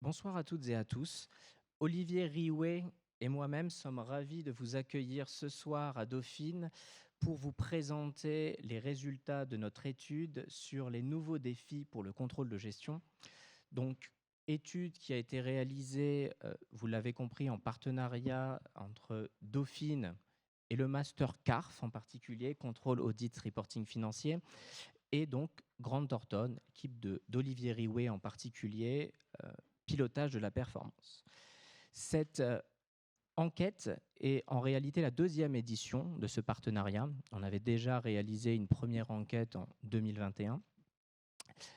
Bonsoir à toutes et à tous. Olivier Riouet et moi-même sommes ravis de vous accueillir ce soir à Dauphine pour vous présenter les résultats de notre étude sur les nouveaux défis pour le contrôle de gestion. Donc, étude qui a été réalisée, vous l'avez compris, en partenariat entre Dauphine et le Master CARF en particulier, Control Audit Reporting Financier, et donc Grant Thornton, équipe d'Olivier Riouet en particulier, pilotage de la performance. Cette enquête est en réalité la deuxième édition de ce partenariat. On avait déjà réalisé une première enquête en 2021.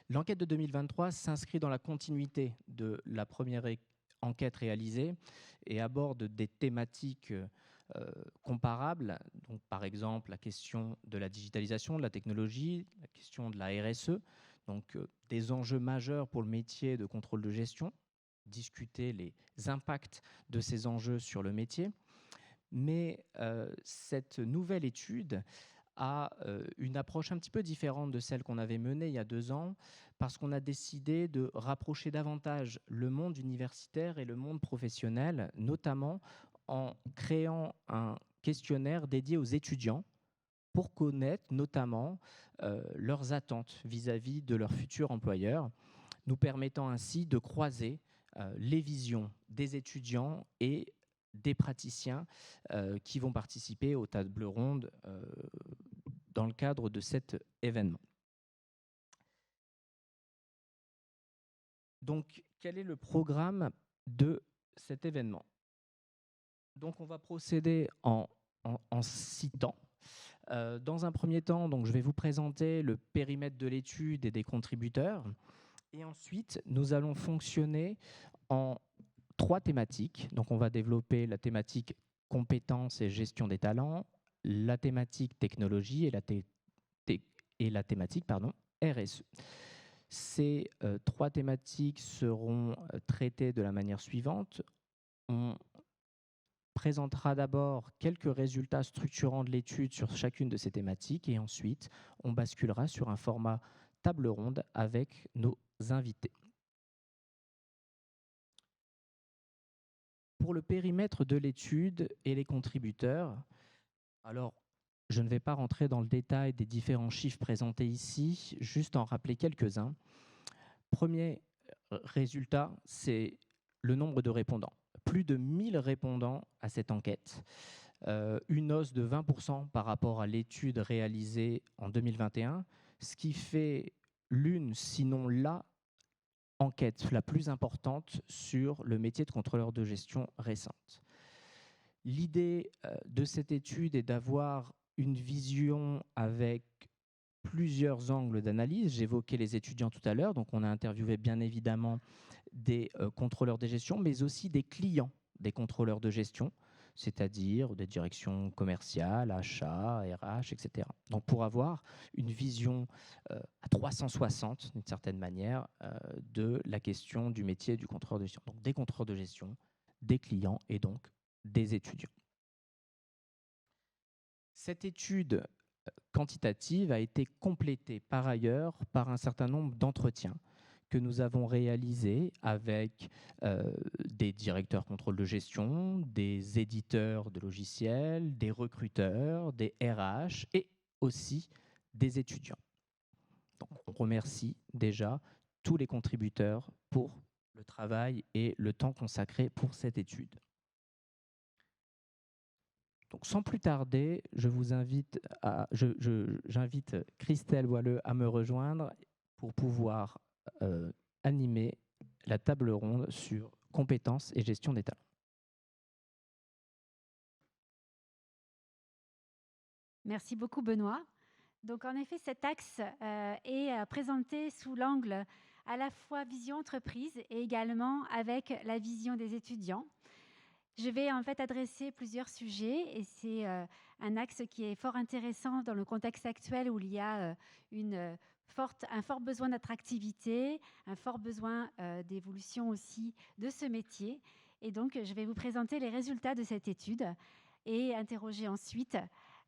L'enquête de 2023 s'inscrit dans la continuité de la première enquête réalisée et aborde des thématiques comparables, donc par exemple la question de la digitalisation, de la technologie, la question de la RSE, donc des enjeux majeurs pour le métier de contrôle de gestion, discuter les impacts de ces enjeux sur le métier. Mais cette nouvelle étude a une approche un petit peu différente de celle qu'on avait menée il y a 2 ans, parce qu'on a décidé de rapprocher davantage le monde universitaire et le monde professionnel, notamment en créant un questionnaire dédié aux étudiants pour connaître notamment leurs attentes vis-à-vis de leur futur employeur, nous permettant ainsi de croiser les visions des étudiants et des praticiens qui vont participer aux tables rondes dans le cadre de cet événement. Donc, quel est le programme de cet événement? Donc, on va procéder en 6 temps. Dans un premier temps, donc, je vais vous présenter le périmètre de l'étude et des contributeurs. Et ensuite, nous allons fonctionner en 3 thématiques. Donc, on va développer la thématique compétences et gestion des talents, la thématique technologie et la thématique RSE. Ces 3 thématiques seront traitées de la manière suivante. On présentera d'abord quelques résultats structurants de l'étude sur chacune de ces thématiques et ensuite, on basculera sur un format table ronde avec nos invités. Pour le périmètre de l'étude et les contributeurs, alors je ne vais pas rentrer dans le détail des différents chiffres présentés ici, juste en rappeler quelques-uns. Premier résultat, c'est le nombre de répondants. Plus de 1000 répondants à cette enquête, une hausse de 20% par rapport à l'étude réalisée en 2021, ce qui fait l'une, sinon la enquête la plus importante sur le métier de contrôleur de gestion récente. L'idée de cette étude est d'avoir une vision avec plusieurs angles d'analyse. J'évoquais les étudiants tout à l'heure, donc on a interviewé bien évidemment des contrôleurs de gestion, mais aussi des clients des contrôleurs de gestion, c'est-à-dire des directions commerciales, achats, RH, etc. Donc pour avoir une vision à 360, d'une certaine manière, de la question du métier du contrôleur de gestion. Donc des contrôleurs de gestion, des clients et donc des étudiants. Cette étude quantitative a été complétée par ailleurs par un certain nombre d'entretiens que nous avons réalisés avec des directeurs contrôle de gestion, des éditeurs de logiciels, des recruteurs, des RH et aussi des étudiants. Donc, on remercie déjà tous les contributeurs pour le travail et le temps consacré pour cette étude. Donc, sans plus tarder, j'invite Christelle Boileux à me rejoindre pour pouvoir animer la table ronde sur compétences et gestion des talents. Merci beaucoup, Benoît. Donc, en effet, cet axe est présenté sous l'angle à la fois vision entreprise et également avec la vision des étudiants. Je vais en fait adresser plusieurs sujets et c'est un axe qui est fort intéressant dans le contexte actuel où il y a un fort besoin d'attractivité, un fort besoin d'évolution aussi de ce métier. Et donc, je vais vous présenter les résultats de cette étude et interroger ensuite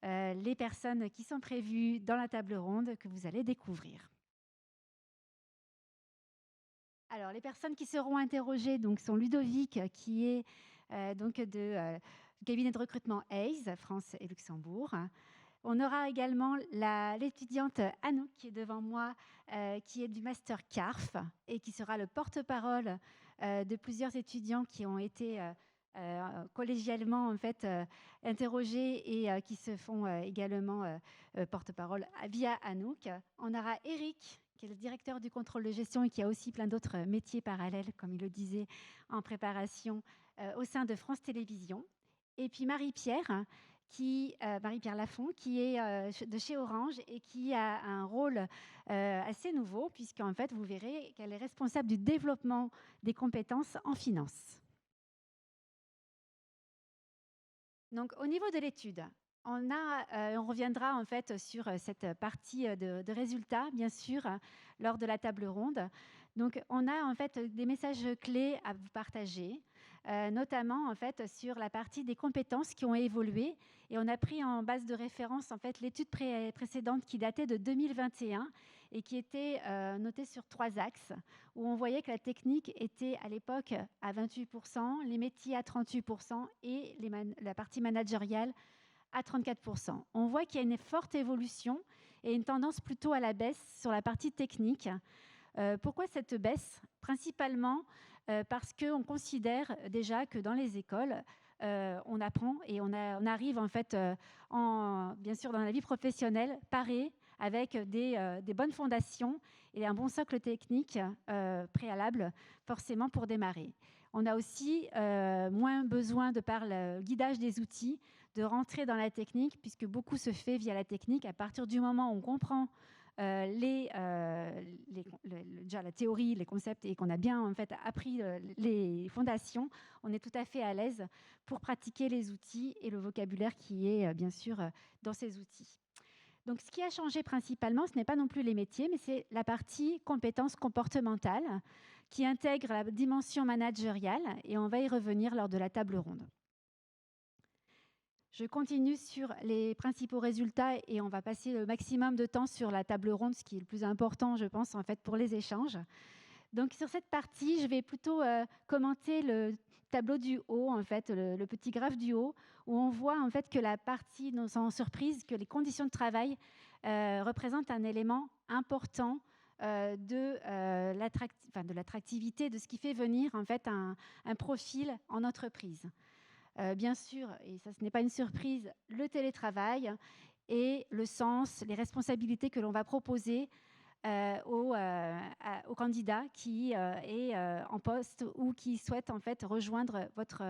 les personnes qui sont prévues dans la table ronde que vous allez découvrir. Alors, les personnes qui seront interrogées donc, sont Ludovic, qui est donc du cabinet de recrutement ACE, France et Luxembourg. On aura également l'étudiante Anouk, qui est devant moi, qui est du master CARF et qui sera le porte-parole de plusieurs étudiants qui ont été collégialement en fait, interrogés et qui se font également porte-parole via Anouk. On aura Eric, qui est le directeur du contrôle de gestion et qui a aussi plein d'autres métiers parallèles, comme il le disait, en préparation au sein de France Télévisions. Et puis Marie-Pierre, Marie-Pierre Lafont, qui est de chez Orange et qui a un rôle assez nouveau, puisqu'en fait, vous verrez qu'elle est responsable du développement des compétences en finance. Donc, au niveau de l'étude, on reviendra en fait sur cette partie de résultats, bien sûr, lors de la table ronde. Donc, on a en fait des messages clés à vous partager, notamment en fait sur la partie des compétences qui ont évolué. Et on a pris en base de référence en fait l'étude précédente qui datait de 2021 et qui était notée sur 3 axes, où on voyait que la technique était à l'époque à 28%, les métiers à 38% et la partie managériale à 34%. On voit qu'il y a une forte évolution et une tendance plutôt à la baisse sur la partie technique. Pourquoi cette baisse? Principalement parce qu'on considère déjà que dans les écoles, on apprend et on arrive en fait, bien sûr dans la vie professionnelle, paré avec des bonnes fondations et un bon socle technique préalable forcément pour démarrer. On a aussi moins besoin, de par le guidage des outils, de rentrer dans la technique, puisque beaucoup se fait via la technique. À partir du moment où on comprend déjà la théorie, les concepts, et qu'on a bien en fait appris les fondations, on est tout à fait à l'aise pour pratiquer les outils et le vocabulaire qui est bien sûr dans ces outils. Donc, ce qui a changé principalement, ce n'est pas non plus les métiers, mais c'est la partie compétences comportementales qui intègre la dimension managériale, et on va y revenir lors de la table ronde. Je continue sur les principaux résultats et on va passer le maximum de temps sur la table ronde, ce qui est le plus important, je pense, en fait, pour les échanges. Donc, sur cette partie, je vais plutôt commenter le tableau du haut, en fait, le petit graphe du haut, où on voit en fait que la partie, sans surprise, que les conditions de travail représentent un élément important de l'attractivité, de ce qui fait venir en fait un profil en entreprise. Bien sûr, et ça ce n'est pas une surprise, le télétravail et le sens, les responsabilités que l'on va proposer au candidat qui est en poste ou qui souhaite en fait rejoindre votre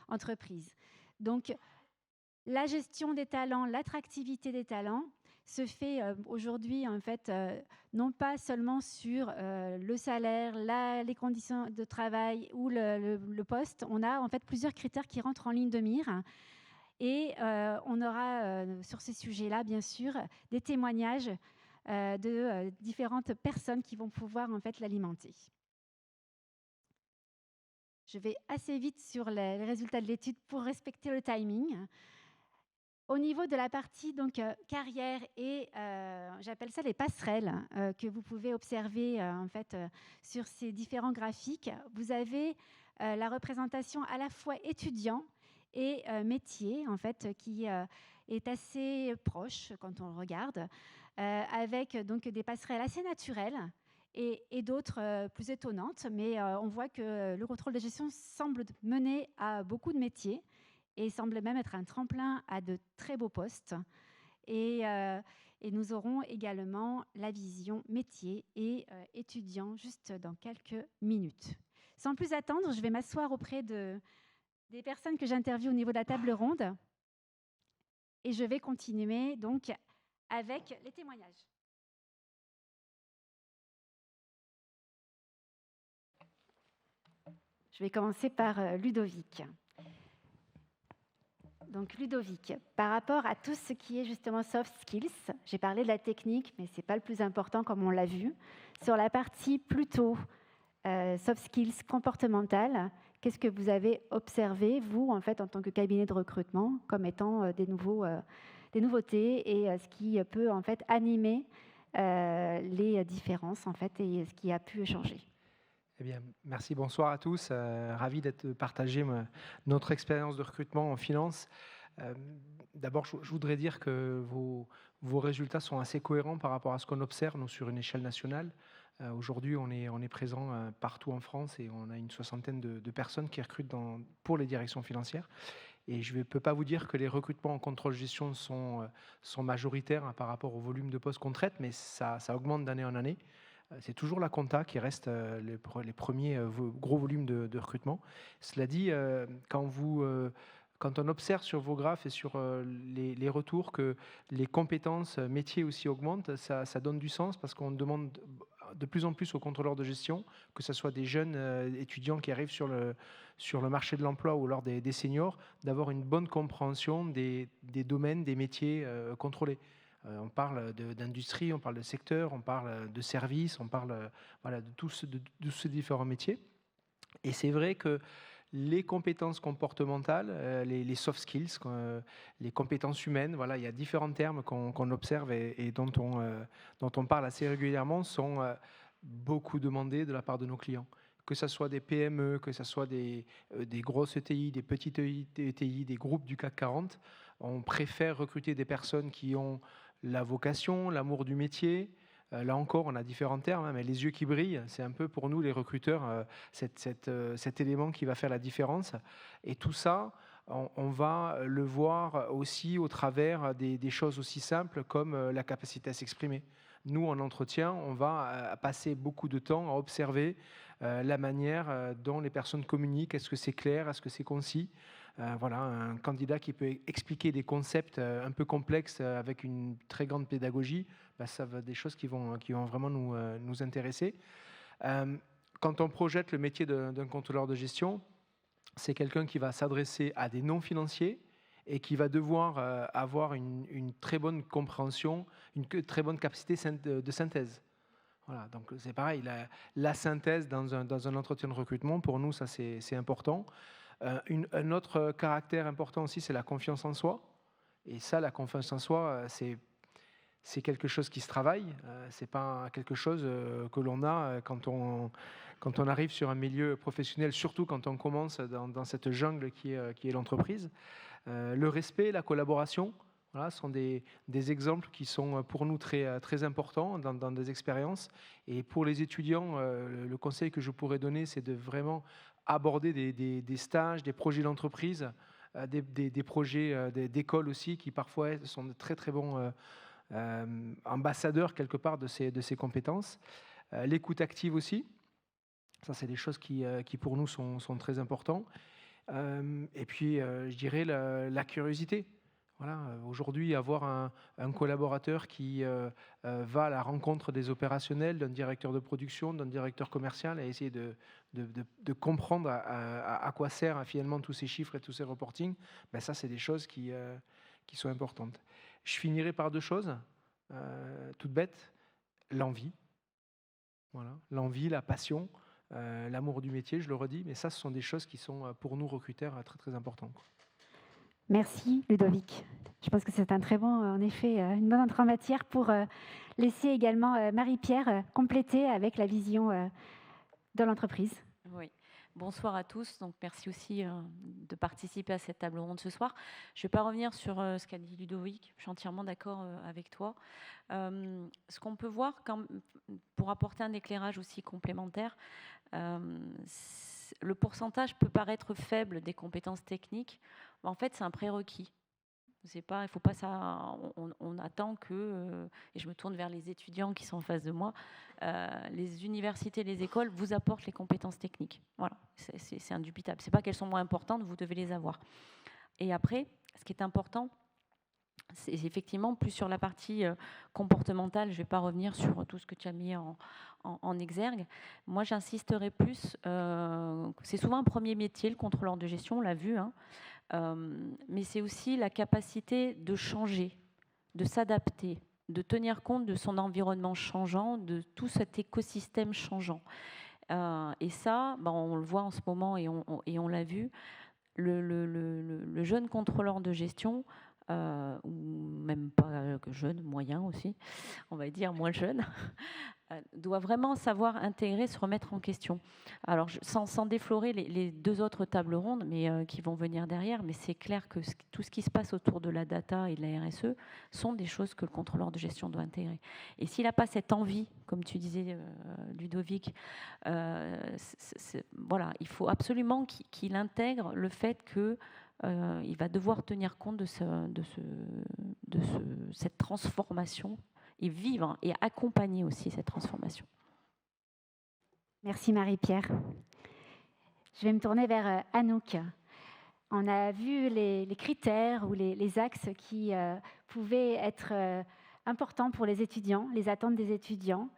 entreprise. Donc, la gestion des talents, l'attractivité des talents se fait aujourd'hui en fait non pas seulement sur le salaire, les conditions de travail ou le poste. On a en fait plusieurs critères qui rentrent en ligne de mire. Et on aura sur ces sujets-là, bien sûr, des témoignages de différentes personnes qui vont pouvoir en fait l'alimenter. Je vais assez vite sur les résultats de l'étude pour respecter le timing. Au niveau de la partie donc carrière et j'appelle ça les passerelles que vous pouvez observer en fait sur ces différents graphiques, vous avez la représentation à la fois étudiant et métier en fait qui est assez proche quand on le regarde, avec donc des passerelles assez naturelles et d'autres plus étonnantes, mais on voit que le contrôle de gestion semble mener à beaucoup de métiers et semble même être un tremplin à de très beaux postes. Et nous aurons également la vision métier et étudiant juste dans quelques minutes. Sans plus attendre, je vais m'asseoir auprès des personnes que j'interviewe au niveau de la table ronde et je vais continuer donc avec les témoignages. Je vais commencer par Ludovic. Donc Ludovic, par rapport à tout ce qui est justement soft skills, j'ai parlé de la technique, mais ce n'est pas le plus important comme on l'a vu. Sur la partie plutôt soft skills comportementales, qu'est-ce que vous avez observé, vous, en fait, en tant que cabinet de recrutement, comme étant des nouveautés et ce qui peut en fait animer les différences en fait, et ce qui a pu changer? Eh bien, merci, bonsoir à tous. Ravi d'être partagé notre expérience de recrutement en finance. Euh, D'abord, je voudrais dire que vos résultats sont assez cohérents par rapport à ce qu'on observe nous, sur une échelle nationale. Aujourd'hui, on est présent partout en France et on a une soixantaine de personnes qui recrutent pour les directions financières. Et je ne peux pas vous dire que les recrutements en contrôle-gestion sont majoritaires par rapport au volume de postes qu'on traite, mais ça augmente d'année en année. C'est toujours la compta qui reste les premiers gros volumes de recrutement. Cela dit, quand on observe sur vos graphes et sur les retours que les compétences métiers aussi augmentent, ça donne du sens parce qu'on demande de plus en plus aux contrôleurs de gestion, que ce soit des jeunes étudiants qui arrivent sur le marché de l'emploi ou lors des seniors, d'avoir une bonne compréhension des domaines, des métiers contrôlés. On parle d'industrie, on parle de secteur, on parle de services, on parle voilà, de tous ces différents métiers. Et c'est vrai que les compétences comportementales, les soft skills, les compétences humaines, voilà, il y a différents termes qu'on observe et dont on parle assez régulièrement, sont beaucoup demandés de la part de nos clients. Que ce soit des PME, que ce soit des grosses ETI, des petites ETI, des groupes du CAC 40, on préfère recruter des personnes qui ont la vocation, l'amour du métier. Là encore, on a différents termes, hein, mais les yeux qui brillent, c'est un peu pour nous, les recruteurs, cet élément qui va faire la différence. Et tout ça, on va le voir aussi au travers des choses aussi simples comme la capacité à s'exprimer. Nous, en entretien, on va passer beaucoup de temps à observer la manière dont les personnes communiquent. Est-ce que c'est clair? Est-ce que c'est concis? Voilà, un candidat qui peut expliquer des concepts un peu complexes avec une très grande pédagogie, ça va des choses qui vont vraiment nous intéresser. Quand on projette le métier d'un contrôleur de gestion, c'est quelqu'un qui va s'adresser à des non-financiers et qui va devoir avoir une très bonne compréhension, une très bonne capacité de synthèse. Voilà, donc c'est pareil, la synthèse dans un entretien de recrutement, pour nous, ça c'est important. Un autre caractère important aussi, c'est la confiance en soi. Et ça, la confiance en soi, c'est quelque chose qui se travaille. C'est pas quelque chose que l'on a quand on arrive sur un milieu professionnel, surtout quand on commence dans cette jungle qui est l'entreprise. Le respect, la collaboration, voilà, sont des exemples qui sont pour nous très importants dans des expériences. Et pour les étudiants, le conseil que je pourrais donner, c'est de vraiment aborder des stages, des projets d'entreprise, des projets d'école aussi, qui parfois sont de très très bons ambassadeurs quelque part de ces compétences. L'écoute active aussi, ça c'est des choses qui pour nous sont très importants. Et puis, je dirais la curiosité. Voilà, aujourd'hui, avoir un collaborateur qui va à la rencontre des opérationnels, d'un directeur de production, d'un directeur commercial, et essayer de comprendre à quoi servent finalement tous ces chiffres et tous ces reportings, ça, c'est des choses qui sont importantes. Je finirai par deux choses, toutes bêtes. L'envie. Voilà, l'envie, la passion. L'amour du métier, je le redis, mais ça, ce sont des choses qui sont pour nous recruteurs très très importantes. Merci Ludovic. Je pense que c'est un très bon, en effet, une bonne entrée en matière pour laisser également Marie-Pierre compléter avec la vision de l'entreprise. Oui. Bonsoir à tous. Donc, merci aussi de participer à cette table ronde ce soir. Je ne vais pas revenir sur ce qu'a dit Ludovic. Je suis entièrement d'accord avec toi. Ce qu'on peut voir, pour apporter un éclairage aussi complémentaire, le pourcentage peut paraître faible des compétences techniques. En fait, c'est un prérequis. C'est pas, il faut pas ça. On attend que, et je me tourne vers les étudiants qui sont en face de moi, les universités, les écoles vous apportent les compétences techniques. Voilà, c'est indubitable. C'est pas qu'elles sont moins importantes, vous devez les avoir. Et après, ce qui est important, c'est effectivement plus sur la partie comportementale. Je ne vais pas revenir sur tout ce que tu as mis en exergue. Moi, j'insisterai plus. C'est souvent un premier métier, le contrôleur de gestion, on l'a vu, hein. Mais c'est aussi la capacité de changer, de s'adapter, de tenir compte de son environnement changeant, de tout cet écosystème changeant. Et ça, on le voit en ce moment et on l'a vu, le jeune contrôleur de gestion, ou même pas jeune, moyen aussi, on va dire moins jeune, doit vraiment savoir intégrer, se remettre en question. Alors, sans déflorer les 2 autres tables rondes, mais qui vont venir derrière, mais c'est clair que tout ce qui se passe autour de la data et de la RSE sont des choses que le contrôleur de gestion doit intégrer. Et s'il n'a pas cette envie, comme tu disais, Ludovic, voilà, il faut absolument qu'il intègre le fait que il va devoir tenir compte de cette transformation et vivre et accompagner aussi cette transformation. Merci Marie-Pierre. Je vais me tourner vers Anouk. On a vu les critères ou les axes qui pouvaient être importants pour les étudiants, les attentes des étudiants.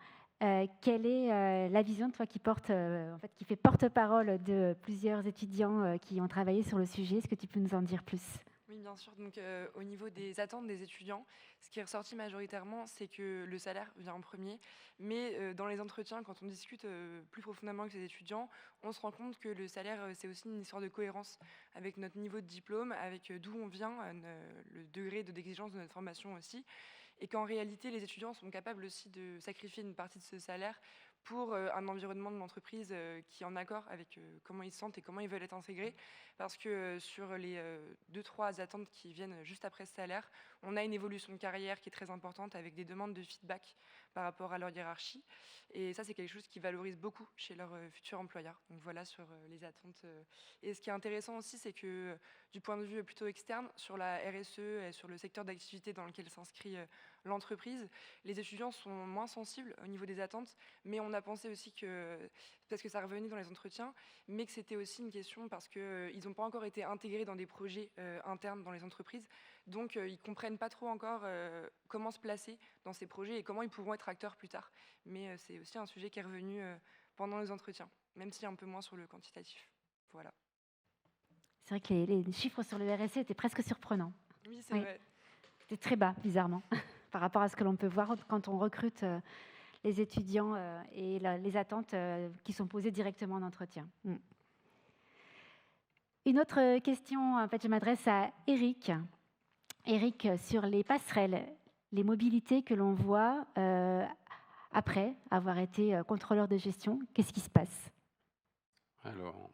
Quelle est la vision de toi qui qui fait porte-parole de plusieurs étudiants qui ont travaillé sur le sujet? Est-ce que tu peux nous en dire plus? Oui, bien sûr. Donc, au niveau des attentes des étudiants, ce qui est ressorti majoritairement, c'est que le salaire vient en premier. Mais dans les entretiens, quand on discute plus profondément avec les étudiants, on se rend compte que le salaire, c'est aussi une histoire de cohérence avec notre niveau de diplôme, avec d'où on vient, le degré d'exigence de notre formation aussi. Et qu'en réalité, les étudiants sont capables aussi de sacrifier une partie de ce salaire pour un environnement de l'entreprise qui est en accord avec comment ils se sentent et comment ils veulent être intégrés. Parce que sur les 2-3 attentes qui viennent juste après ce salaire, on a une évolution de carrière qui est très importante avec des demandes de feedback par rapport à leur hiérarchie. Et ça, c'est quelque chose qui valorise beaucoup chez leur futur employeur. Donc voilà sur les attentes. Et ce qui est intéressant aussi, c'est que du point de vue plutôt externe, sur la RSE et sur le secteur d'activité dans lequel s'inscrit l'entreprise, les étudiants sont moins sensibles au niveau des attentes, mais on a pensé aussi que, parce que ça revenait dans les entretiens, mais que c'était aussi une question parce qu'ils n'ont pas encore été intégrés dans des projets internes dans les entreprises, donc ils ne comprennent pas trop encore comment se placer dans ces projets et comment ils pourront être acteurs plus tard. Mais c'est aussi un sujet qui est revenu pendant les entretiens, même si un peu moins sur le quantitatif. Voilà. C'est vrai que les chiffres sur le RSE étaient presque surprenants. Oui, c'est vrai. C'était très bas, bizarrement, par rapport à ce que l'on peut voir quand on recrute les étudiants et les attentes qui sont posées directement en entretien. Une autre question, en fait, je m'adresse à Eric. Eric, sur les passerelles, les mobilités que l'on voit après avoir été contrôleur de gestion, qu'est-ce qui se passe? Alors,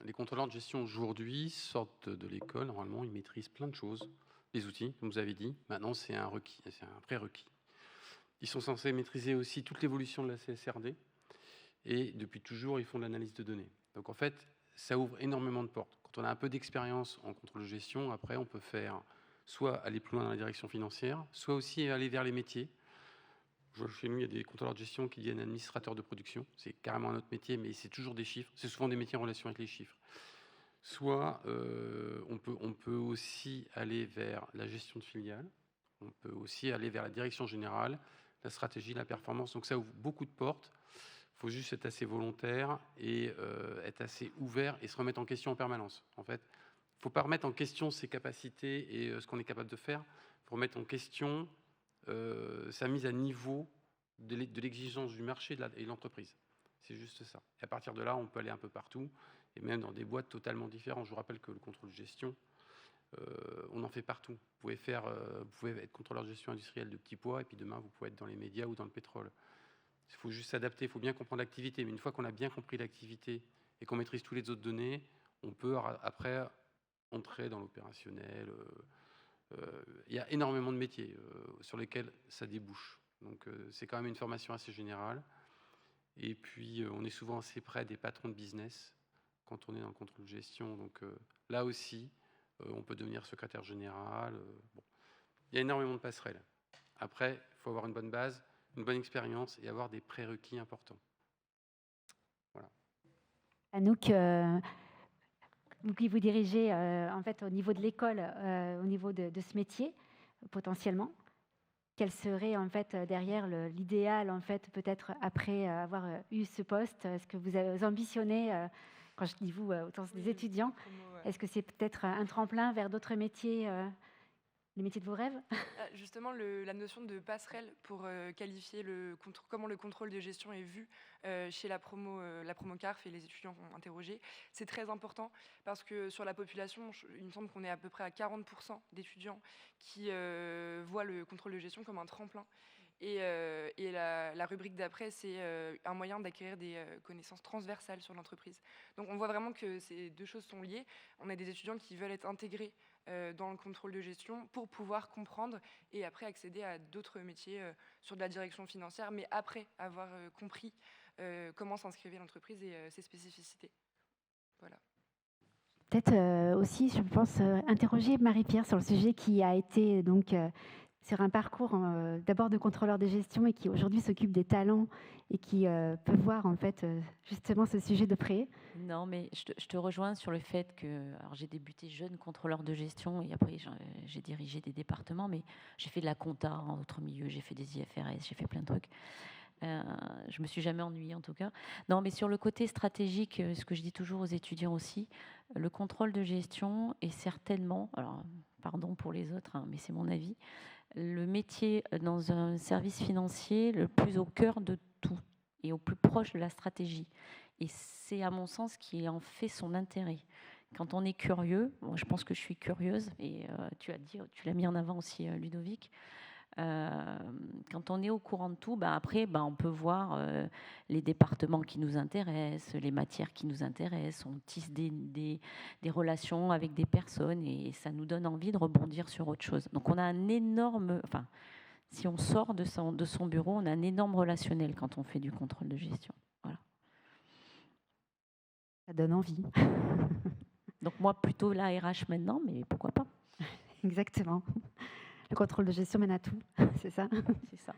les contrôleurs de gestion aujourd'hui sortent de l'école, normalement ils maîtrisent plein de choses, les outils, comme vous avez dit. Maintenant c'est un requis, c'est un prérequis. Ils sont censés maîtriser aussi toute l'évolution de la CSRD et depuis toujours ils font de l'analyse de données. Donc en fait, ça ouvre énormément de portes. Quand on a un peu d'expérience en contrôle de gestion, après on peut faire soit aller plus loin dans la direction financière, soit aussi aller vers les métiers. Chez nous, il y a des contrôleurs de gestion qui deviennent administrateurs de production. C'est carrément un autre métier, mais c'est toujours des chiffres. C'est souvent des métiers en relation avec les chiffres. Soit on peut aussi aller vers la gestion de filiales. On peut aussi aller vers la direction générale, la stratégie, la performance. Donc ça ouvre beaucoup de portes. Il faut juste être assez volontaire et être assez ouvert et se remettre en question en permanence. En fait, il ne faut pas remettre en question ses capacités et ce qu'on est capable de faire. Il faut remettre en question sa mise à niveau de l'exigence du marché et de l'entreprise. C'est juste ça. Et à partir de là, on peut aller un peu partout, et même dans des boîtes totalement différentes. Je vous rappelle que le contrôle de gestion, on en fait partout. Vous pouvez être contrôleur de gestion industrielle de petits pois, et puis demain, vous pouvez être dans les médias ou dans le pétrole. Il faut juste s'adapter, il faut bien comprendre l'activité. Mais une fois qu'on a bien compris l'activité et qu'on maîtrise tous les autres données, on peut après entrer dans l'opérationnel. Il y a énormément de métiers sur lesquels ça débouche. Donc c'est quand même une formation assez générale. Et puis on est souvent assez près des patrons de business quand on est dans le contrôle de gestion. Donc là aussi, on peut devenir secrétaire général. Bon. Il y a énormément de passerelles. Après, il faut avoir une bonne base, une bonne expérience et avoir des prérequis importants. Voilà. Anouk, vous qui vous dirigez en fait au niveau de l'école, au niveau de ce métier potentiellement, quel serait en fait derrière l'idéal en fait peut-être après avoir eu ce poste? Est-ce que vous avez ambitionné, quand je dis vous, au sens des étudiants, est-ce que c'est peut-être un tremplin vers d'autres métiers, les métiers de vos rêves? Justement, la notion de passerelle pour qualifier comment le contrôle de gestion est vu chez la promo CARF et les étudiants qu'on interrogé, c'est très important parce que sur la population, il me semble qu'on est à peu près à 40% d'étudiants qui voient le contrôle de gestion comme un tremplin. Et la rubrique d'après, c'est un moyen d'acquérir des connaissances transversales sur l'entreprise. Donc on voit vraiment que ces deux choses sont liées. On a des étudiants qui veulent être intégrés dans le contrôle de gestion pour pouvoir comprendre et après accéder à d'autres métiers sur de la direction financière, mais après avoir compris comment s'inscrivait l'entreprise et ses spécificités. Voilà. Peut-être aussi, je pense, interroger Marie-Pierre sur le sujet qui a été donc sur un parcours d'abord de contrôleur de gestion et qui aujourd'hui s'occupe des talents et qui peut voir en fait justement ce sujet de près. Non, mais je te rejoins sur le fait que alors j'ai débuté jeune contrôleur de gestion et après j'ai dirigé des départements, mais j'ai fait de la compta en autre milieu, j'ai fait des IFRS, j'ai fait plein de trucs. Je me suis jamais ennuyée en tout cas. Non, mais sur le côté stratégique, ce que je dis toujours aux étudiants aussi, le contrôle de gestion est certainement, alors pardon pour les autres, hein, mais c'est mon avis, le métier dans un service financier le plus au cœur de tout et au plus proche de la stratégie. Et c'est à mon sens qui en fait son intérêt. Quand on est curieux, moi je pense que je suis curieuse, et tu l'as mis en avant aussi, Ludovic. Quand on est au courant de tout, après, on peut voir les départements qui nous intéressent, les matières qui nous intéressent, on tisse des relations avec des personnes et ça nous donne envie de rebondir sur autre chose. Donc on a un énorme... Enfin, si on sort de son bureau, on a un énorme relationnel quand on fait du contrôle de gestion. Voilà. Ça donne envie. Donc moi, plutôt la RH maintenant, mais pourquoi pas? Exactement. Le contrôle de gestion mène à tout, c'est ça? C'est ça.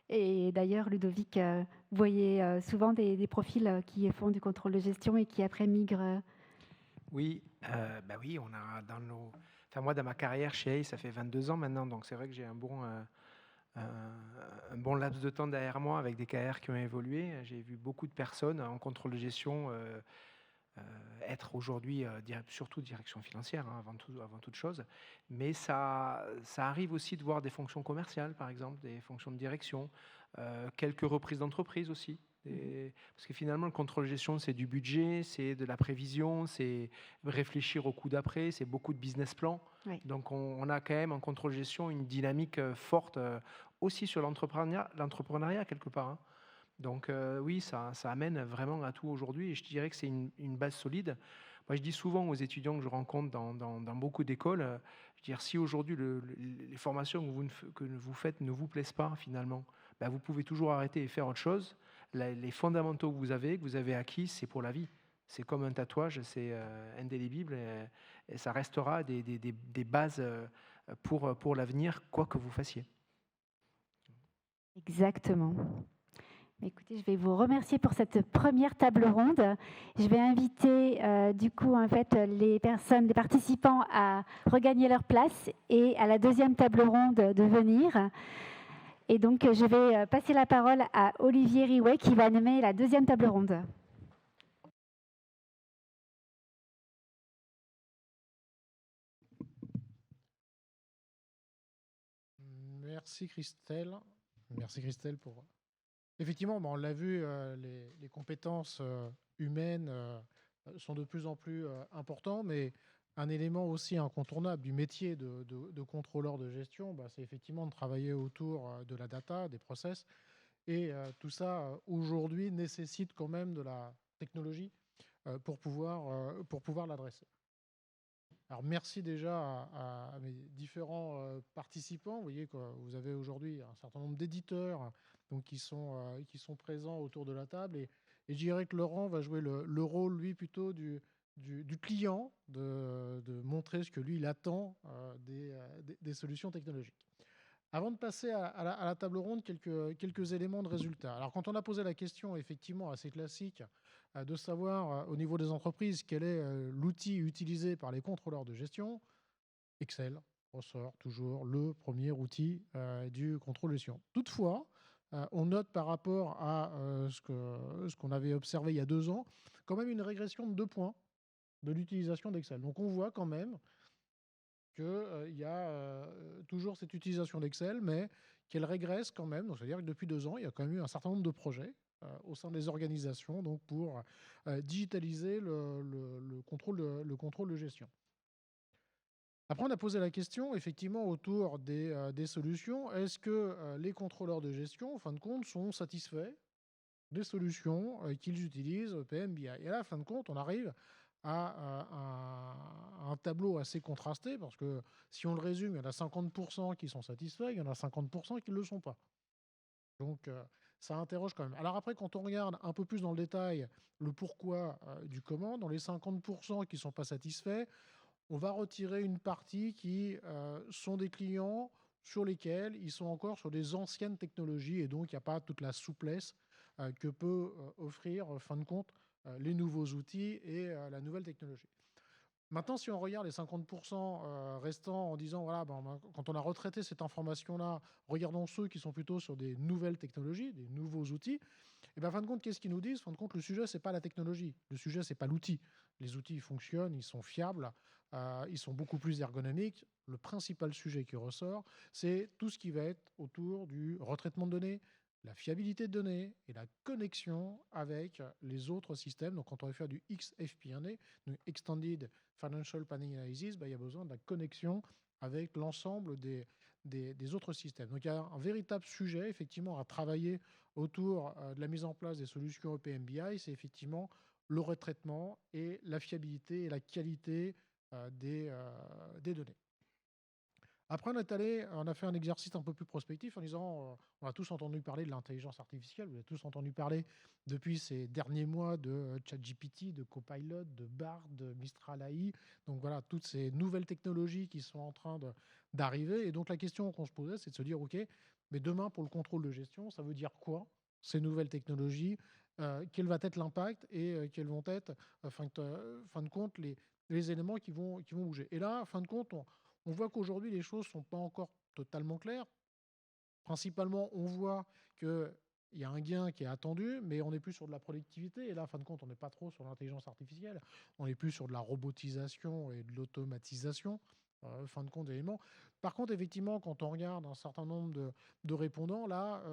Et d'ailleurs, Ludovic, vous voyez souvent des profils qui font du contrôle de gestion et qui après migrent. Oui, oui, on a dans nos... Enfin, moi, dans ma carrière chez Hayes, ça fait 22 ans maintenant, donc c'est vrai que j'ai un bon laps de temps derrière moi avec des carrières qui ont évolué. J'ai vu beaucoup de personnes en contrôle de gestion être aujourd'hui surtout direction financière, hein, avant toute chose. Mais ça arrive aussi de voir des fonctions commerciales, par exemple, des fonctions de direction, quelques reprises d'entreprise aussi. Parce que finalement, le contrôle de gestion, c'est du budget, c'est de la prévision, c'est réfléchir au coup d'après, c'est beaucoup de business plan. Oui. Donc, on a quand même en contrôle de gestion une dynamique forte aussi sur l'entrepreneuriat quelque part. Hein. Donc oui, ça amène vraiment à tout aujourd'hui et je dirais que c'est une base solide. Moi, je dis souvent aux étudiants que je rencontre dans beaucoup d'écoles, je veux dire, si aujourd'hui les formations que vous faites ne vous plaisent pas finalement, vous pouvez toujours arrêter et faire autre chose. Les fondamentaux que vous avez acquis, c'est pour la vie. C'est comme un tatouage, c'est indélébile et ça restera des bases pour l'avenir, quoi que vous fassiez. Exactement. Écoutez, je vais vous remercier pour cette première table ronde. Je vais inviter du coup en fait les participants à regagner leur place et à la deuxième table ronde de venir. Et donc je vais passer la parole à Olivier Riouet qui va animer la deuxième table ronde. Merci Christelle. Merci Christelle pour... Effectivement, on l'a vu, les compétences humaines sont de plus en plus importantes, mais un élément aussi incontournable du métier de contrôleur de gestion, c'est effectivement de travailler autour de la data, des process. Et tout ça, aujourd'hui, nécessite quand même de la technologie pour pouvoir l'adresser. Alors, merci déjà à mes différents participants. Vous voyez que vous avez aujourd'hui un certain nombre d'éditeurs donc qui sont présents autour de la table. Et je dirais que Laurent va jouer le rôle, lui, plutôt du client, de montrer ce que lui, il attend des solutions technologiques. Avant de passer à la table ronde, quelques éléments de résultats. Alors, quand on a posé la question, effectivement, assez classique, de savoir au niveau des entreprises quel est l'outil utilisé par les contrôleurs de gestion, Excel ressort toujours le premier outil du contrôle de gestion. Toutefois, on note par rapport à ce qu'on avait observé il y a 2 ans, quand même une régression de 2 points de l'utilisation d'Excel. Donc on voit quand même qu'il y a toujours cette utilisation d'Excel, mais qu'elle régresse quand même. Donc, c'est-à-dire que depuis 2 ans, il y a quand même eu un certain nombre de projets au sein des organisations donc pour digitaliser le contrôle de gestion. Après, on a posé la question, effectivement, autour des solutions. Est-ce que les contrôleurs de gestion, en fin de compte, sont satisfaits des solutions qu'ils utilisent PMBI? Et là, en fin de compte, on arrive à un tableau assez contrasté, parce que si on le résume, il y en a 50% qui sont satisfaits, il y en a 50% qui ne le sont pas. Donc, ça interroge quand même. Alors après, quand on regarde un peu plus dans le détail le pourquoi du comment, dans les 50% qui ne sont pas satisfaits, on va retirer une partie qui sont des clients sur lesquels ils sont encore sur des anciennes technologies et donc il n'y a pas toute la souplesse que peut offrir, en fin de compte, les nouveaux outils et la nouvelle technologie. Maintenant, si on regarde les 50% restants en disant, voilà, quand on a retraité cette information-là, regardons ceux qui sont plutôt sur des nouvelles technologies, des nouveaux outils, et bien, en fin de compte, qu'est-ce qu'ils nous disent? En fin de compte, le sujet, ce n'est pas la technologie, le sujet, ce n'est pas l'outil. Les outils, ils fonctionnent, ils sont fiables, ils sont beaucoup plus ergonomiques. Le principal sujet qui ressort, c'est tout ce qui va être autour du retraitement de données, la fiabilité de données et la connexion avec les autres systèmes. Donc, quand on va faire du XFP&A, donc Extended Financial Planning Analysis, il y a besoin de la connexion avec l'ensemble des autres systèmes. Donc, il y a un véritable sujet, effectivement, à travailler autour de la mise en place des solutions EPMBI, c'est effectivement le retraitement et la fiabilité et la qualité des données. Après, on a fait un exercice un peu plus prospectif en disant, on a tous entendu parler de l'intelligence artificielle, vous avez tous entendu parler depuis ces derniers mois de ChatGPT, de Copilot, de Bard, de Mistral AI. Donc voilà, toutes ces nouvelles technologies qui sont en train d'arriver. Et donc la question qu'on se posait, c'est de se dire, OK, mais demain, pour le contrôle de gestion, ça veut dire quoi, ces nouvelles technologies? Quel va être l'impact et quels vont être, fin de compte, les éléments qui vont bouger? Et là, fin de compte, on voit qu'aujourd'hui, les choses ne sont pas encore totalement claires. Principalement, on voit qu'il y a un gain qui est attendu, mais on n'est plus sur de la productivité. Et là, en fin de compte, on n'est pas trop sur l'intelligence artificielle. On est plus sur de la robotisation et de l'automatisation, fin de compte, d'éléments. Par contre, effectivement, quand on regarde un certain nombre de répondants, là,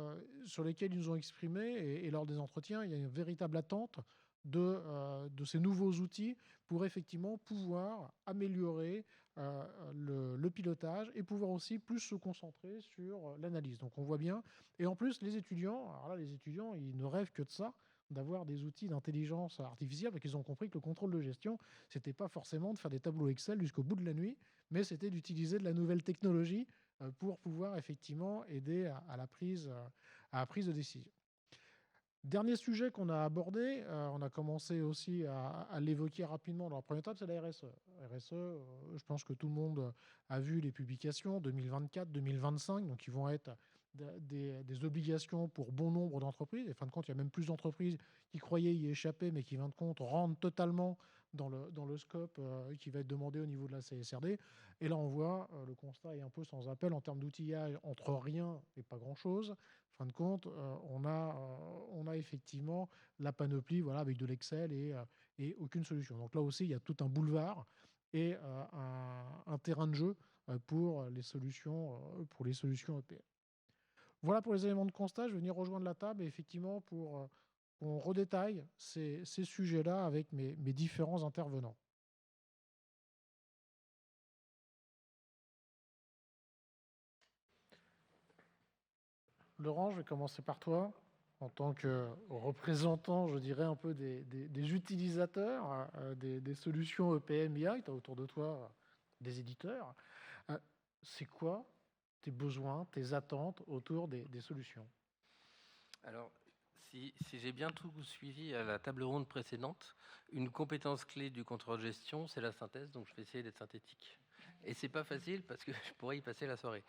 sur lesquels ils nous ont exprimé, et lors des entretiens, il y a une véritable attente de ces nouveaux outils pour effectivement pouvoir améliorer le pilotage et pouvoir aussi plus se concentrer sur l'analyse. Donc on voit bien. Et en plus, les étudiants, alors là, les étudiants, ils ne rêvent que de ça, d'avoir des outils d'intelligence artificielle, parce qu'ils ont compris que le contrôle de gestion, c'était pas forcément de faire des tableaux Excel jusqu'au bout de la nuit, mais c'était d'utiliser de la nouvelle technologie pour pouvoir effectivement aider à la prise de décision. Dernier sujet qu'on a abordé, on a commencé aussi à l'évoquer rapidement dans la première étape, c'est la RSE. RSE, je pense que tout le monde a vu les publications 2024, 2025, donc ils vont être des obligations pour bon nombre d'entreprises. Et fin de compte, il y a même plus d'entreprises qui croyaient y échapper, mais qui, fin de compte, rentrent totalement dans le scope qui va être demandé au niveau de la CSRD. Et là, on voit, le constat est un peu sans appel en termes d'outillage, entre rien et pas grand-chose. Fin de compte, on a effectivement la panoplie, voilà, avec de l'Excel et aucune solution. Donc là aussi, il y a tout un boulevard et un terrain de jeu pour les solutions EPM. Voilà pour les éléments de constat. Je vais venir rejoindre la table et effectivement pour qu'on redétaille ces sujets-là avec mes différents intervenants. Laurent, je vais commencer par toi, en tant que représentant, je dirais, un peu des utilisateurs des solutions EPM-BI. Tu as autour de toi des éditeurs. C'est quoi tes besoins, tes attentes autour des solutions? Alors, si j'ai bien tout suivi à la table ronde précédente, une compétence clé du contrôle de gestion, c'est la synthèse, donc je vais essayer d'être synthétique. Et c'est pas facile parce que je pourrais y passer la soirée.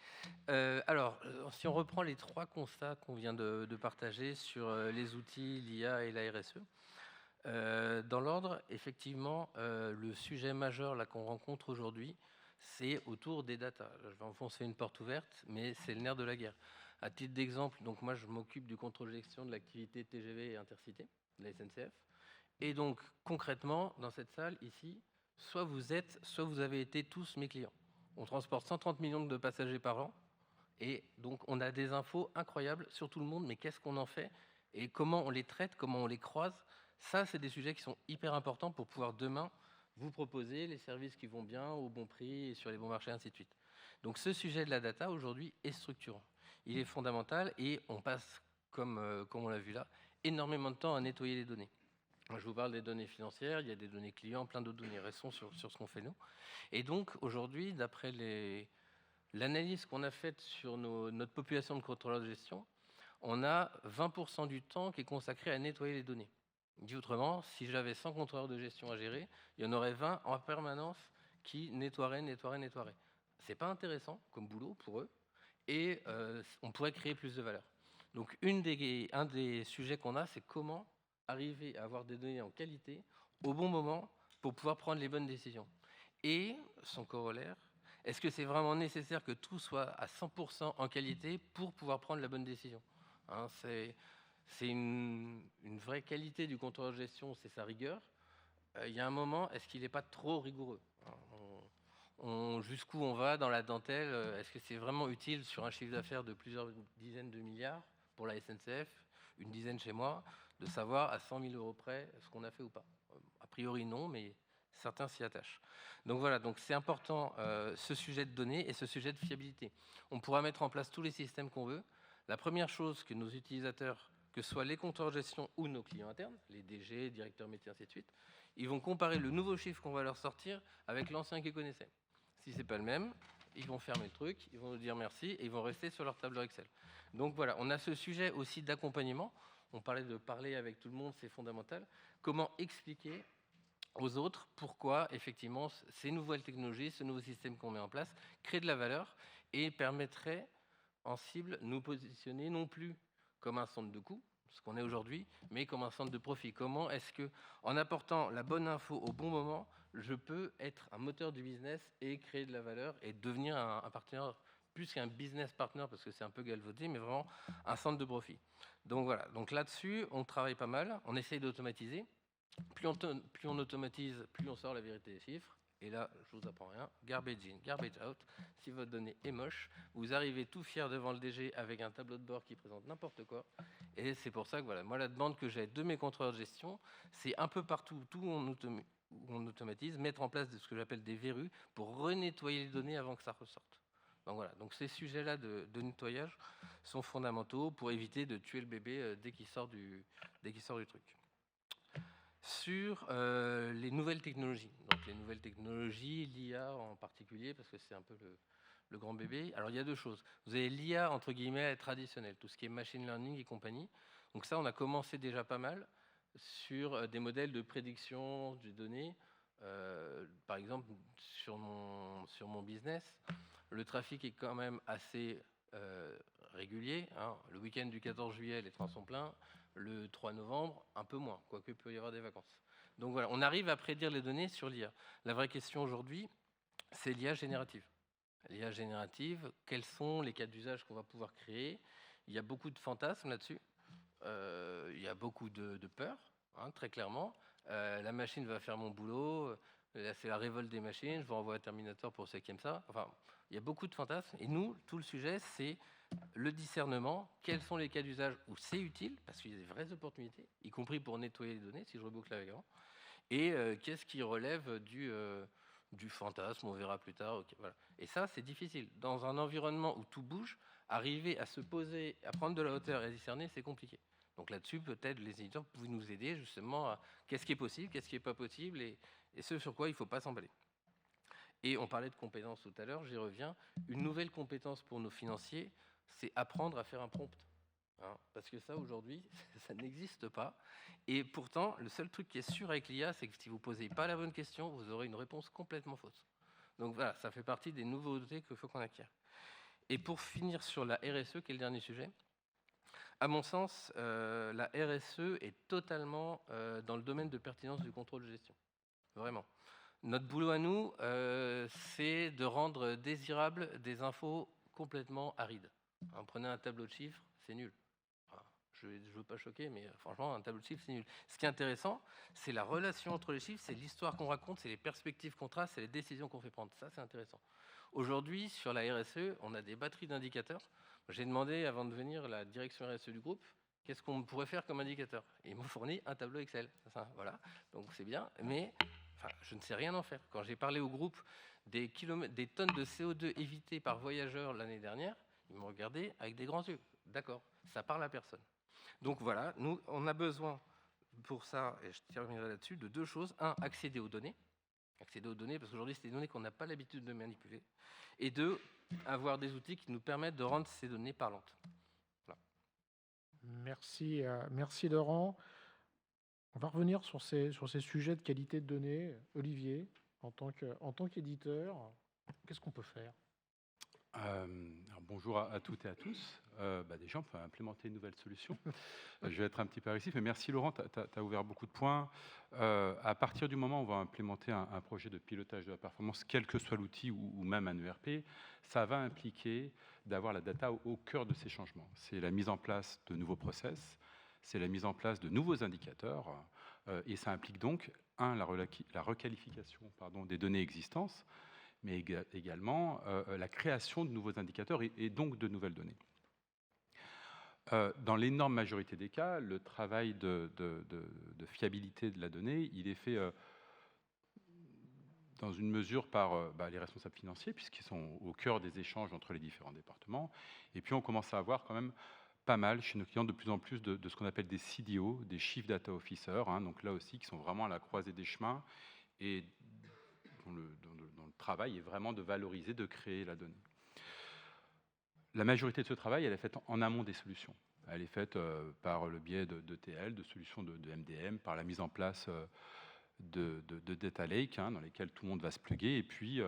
Alors, si on reprend les trois constats qu'on vient de partager sur les outils, l'IA et la RSE, dans l'ordre, effectivement, le sujet majeur là qu'on rencontre aujourd'hui, c'est autour des data. Je vais enfoncer une porte ouverte, mais c'est le nerf de la guerre. À titre d'exemple, donc moi je m'occupe du contrôle de gestion de l'activité TGV et Intercité, de la SNCF. Et donc concrètement, dans cette salle ici, soit vous avez été tous mes clients. On transporte 130 millions de passagers par an, et donc on a des infos incroyables sur tout le monde, mais qu'est-ce qu'on en fait et comment on les traite, comment on les croise. Ça, c'est des sujets qui sont hyper importants pour pouvoir demain vous proposer les services qui vont bien, au bon prix, et sur les bons marchés, ainsi de suite. Donc ce sujet de la data, aujourd'hui, est structurant. Il est fondamental et on passe, comme on l'a vu là, énormément de temps à nettoyer les données. Moi, je vous parle des données financières, il y a des données clients, plein d'autres données. Restons sur ce qu'on fait nous. Et donc, aujourd'hui, d'après l'analyse qu'on a faite sur notre population de contrôleurs de gestion, on a 20% du temps qui est consacré à nettoyer les données. Dit autrement, si j'avais 100 contrôleurs de gestion à gérer, il y en aurait 20 en permanence qui nettoieraient. C'est pas intéressant comme boulot pour eux et on pourrait créer plus de valeur. Donc, un des sujets qu'on a, c'est comment arriver à avoir des données en qualité au bon moment pour pouvoir prendre les bonnes décisions. Et son corollaire, est-ce que c'est vraiment nécessaire que tout soit à 100% en qualité pour pouvoir prendre la bonne décision, hein, c'est une vraie qualité du contrôleur de gestion, c'est sa rigueur. Il y a un moment, est-ce qu'il n'est pas trop rigoureux, hein, jusqu'où on va dans la dentelle? Est-ce que c'est vraiment utile sur un chiffre d'affaires de plusieurs dizaines de milliards pour la SNCF, une dizaine chez moi, de savoir à 100 000 € près ce qu'on a fait ou pas? A priori non, mais certains s'y attachent. Donc voilà, donc c'est important ce sujet de données et ce sujet de fiabilité. On pourra mettre en place tous les systèmes qu'on veut. La première chose que nos utilisateurs, que ce soit les compteurs de gestion ou nos clients internes, les DG, directeurs métiers, ainsi de suite, ils vont comparer le nouveau chiffre qu'on va leur sortir avec l'ancien qu'ils connaissaient. Si c'est pas le même, ils vont fermer le truc, ils vont nous dire merci et ils vont rester sur leur tableur Excel. Donc voilà, on a ce sujet aussi d'accompagnement. On parlait de parler avec tout le monde, c'est fondamental. Comment expliquer aux autres pourquoi, effectivement, ces nouvelles technologies, ce nouveau système qu'on met en place, crée de la valeur et permettrait, en cible, nous positionner non plus comme un centre de coût, ce qu'on est aujourd'hui, mais comme un centre de profit. Comment est-ce que, en apportant la bonne info au bon moment, je peux être un moteur du business et créer de la valeur et devenir un partenaire, plus qu'un business partner, parce que c'est un peu galvaudé, mais vraiment un centre de profit. Donc voilà, donc là-dessus, on travaille pas mal, on essaye d'automatiser. Plus on automatise, plus on sort la vérité des chiffres. Et là, je vous apprends rien. Garbage in, garbage out. Si votre donnée est moche, vous arrivez tout fier devant le DG avec un tableau de bord qui présente n'importe quoi. Et c'est pour ça que voilà, moi, la demande que j'ai de mes contrôleurs de gestion, c'est un peu partout, où on automatise, mettre en place ce que j'appelle des verrues pour renettoyer les données avant que ça ressorte. Donc voilà, donc ces sujets-là de nettoyage sont fondamentaux pour éviter de tuer le bébé dès qu'il sort du truc. Sur les nouvelles technologies. Donc les nouvelles technologies, l'IA en particulier, parce que c'est un peu le grand bébé. Alors il y a deux choses. Vous avez l'IA entre guillemets traditionnelle, tout ce qui est machine learning et compagnie. Donc ça, on a commencé déjà pas mal sur des modèles de prédiction des données. Par exemple, sur mon business, le trafic est quand même assez régulier, hein. Le week-end du 14 juillet, les trains sont pleins. Le 3 novembre, un peu moins, quoique il peut y avoir des vacances. Donc voilà, on arrive à prédire les données sur l'IA. La vraie question aujourd'hui, c'est l'IA générative. L'IA générative, quels sont les cas d'usage qu'on va pouvoir créer? Il y a beaucoup de fantasmes là-dessus. Il y a beaucoup de peur, hein, très clairement. La machine va faire mon boulot. Là, c'est la révolte des machines. Je vous renvoie à Terminator pour ceux qui aiment ça. Enfin, il y a beaucoup de fantasmes. Et nous, tout le sujet, c'est le discernement, quels sont les cas d'usage où c'est utile, parce qu'il y a des vraies opportunités, y compris pour nettoyer les données, si je reboucle avec avant, et qu'est-ce qui relève du fantasme, on verra plus tard. Okay, voilà. Et ça, c'est difficile. Dans un environnement où tout bouge, arriver à se poser, à prendre de la hauteur et à discerner, c'est compliqué. Donc là-dessus, peut-être les éditeurs peuvent nous aider justement à qu'est-ce qui est possible, qu'est-ce qui n'est pas possible, et ce sur quoi il ne faut pas s'emballer. Et on parlait de compétences tout à l'heure, j'y reviens. Une nouvelle compétence pour nos financiers, c'est apprendre à faire un prompt. Hein, parce que ça, aujourd'hui, ça n'existe pas. Et pourtant, le seul truc qui est sûr avec l'IA, c'est que si vous ne posez pas la bonne question, vous aurez une réponse complètement fausse. Donc voilà, ça fait partie des nouveautés qu'il faut qu'on acquiert. Et pour finir sur la RSE, qui est le dernier sujet, à mon sens, la RSE est totalement dans le domaine de pertinence du contrôle de gestion. Vraiment. Notre boulot à nous, c'est de rendre désirables des infos complètement arides. Hein, prenez un tableau de chiffres, c'est nul. Enfin, je ne veux pas choquer, mais franchement, un tableau de chiffres, c'est nul. Ce qui est intéressant, c'est la relation entre les chiffres, c'est l'histoire qu'on raconte, c'est les perspectives qu'on trace, c'est les décisions qu'on fait prendre. Ça, c'est intéressant. Aujourd'hui, sur la RSE, on a des batteries d'indicateurs. J'ai demandé, avant de venir, la direction RSE du groupe, qu'est-ce qu'on pourrait faire comme indicateur. Et ils m'ont fourni un tableau Excel. Ça, voilà, donc c'est bien, mais enfin, je ne sais rien en faire. Quand j'ai parlé au groupe des tonnes de CO2 évitées par voyageurs l'année dernière, ils m'ont regardé avec des grands yeux. D'accord, ça parle à personne. Donc voilà, nous, on a besoin pour ça, et je terminerai là-dessus, de 2 choses. 1, accéder aux données. Accéder aux données, parce qu'aujourd'hui, c'est des données qu'on n'a pas l'habitude de manipuler. Et 2, avoir des outils qui nous permettent de rendre ces données parlantes. Voilà. Merci, merci Laurent. On va revenir sur ces sujets de qualité de données. Olivier, en tant qu'éditeur, qu'est-ce qu'on peut faire? Alors bonjour à toutes et à tous. Déjà, on peut implémenter une nouvelle solution. Je vais être un petit peu agressif, mais merci Laurent, tu as ouvert beaucoup de points. À partir du moment où on va implémenter un projet de pilotage de la performance, quel que soit l'outil ou même un ERP, ça va impliquer d'avoir la data au cœur de ces changements. C'est la mise en place de nouveaux process, c'est la mise en place de nouveaux indicateurs, et ça implique donc, la requalification des données existantes, mais également la création de nouveaux indicateurs et donc de nouvelles données. Dans l'énorme majorité des cas, le travail de fiabilité de la donnée, il est fait dans une mesure par les responsables financiers, puisqu'ils sont au cœur des échanges entre les différents départements. Et puis on commence à avoir quand même pas mal chez nos clients de plus en plus de ce qu'on appelle des CDO, des Chief Data Officers, donc là aussi qui sont vraiment à la croisée des chemins et dont le travail est vraiment de valoriser, de créer la donnée. La majorité de ce travail, elle est faite en amont des solutions. Elle est faite par le biais d'ETL, de solutions de MDM, par la mise en place de data lake, dans lesquelles tout le monde va se plugger, et puis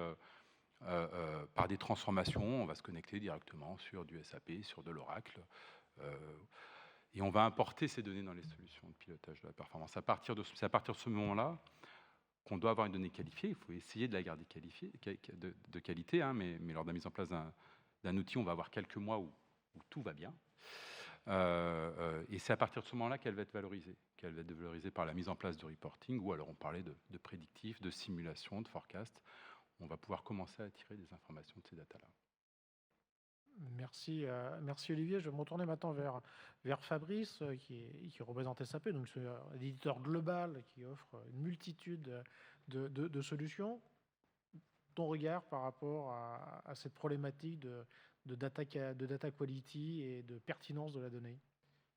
par des transformations, on va se connecter directement sur du SAP, sur de l'Oracle, et on va importer ces données dans les solutions de pilotage de la performance. C'est à partir de ce moment-là qu'on doit avoir une donnée qualifiée. Il faut essayer de la garder qualifiée, de qualité, mais lors de la mise en place d'un outil, on va avoir quelques mois où tout va bien. Et c'est à partir de ce moment-là qu'elle va être valorisée. Qu'elle va être valorisée par la mise en place de reporting, ou alors on parlait de prédictif, de simulation, de forecast. On va pouvoir commencer à tirer des informations de ces datas-là. Merci, merci Olivier. Je vais me retourner maintenant vers Fabrice, qui représente SAP, donc c'est un éditeur global qui offre une multitude de solutions. Ton regard par rapport à cette problématique de data quality et de pertinence de la donnée?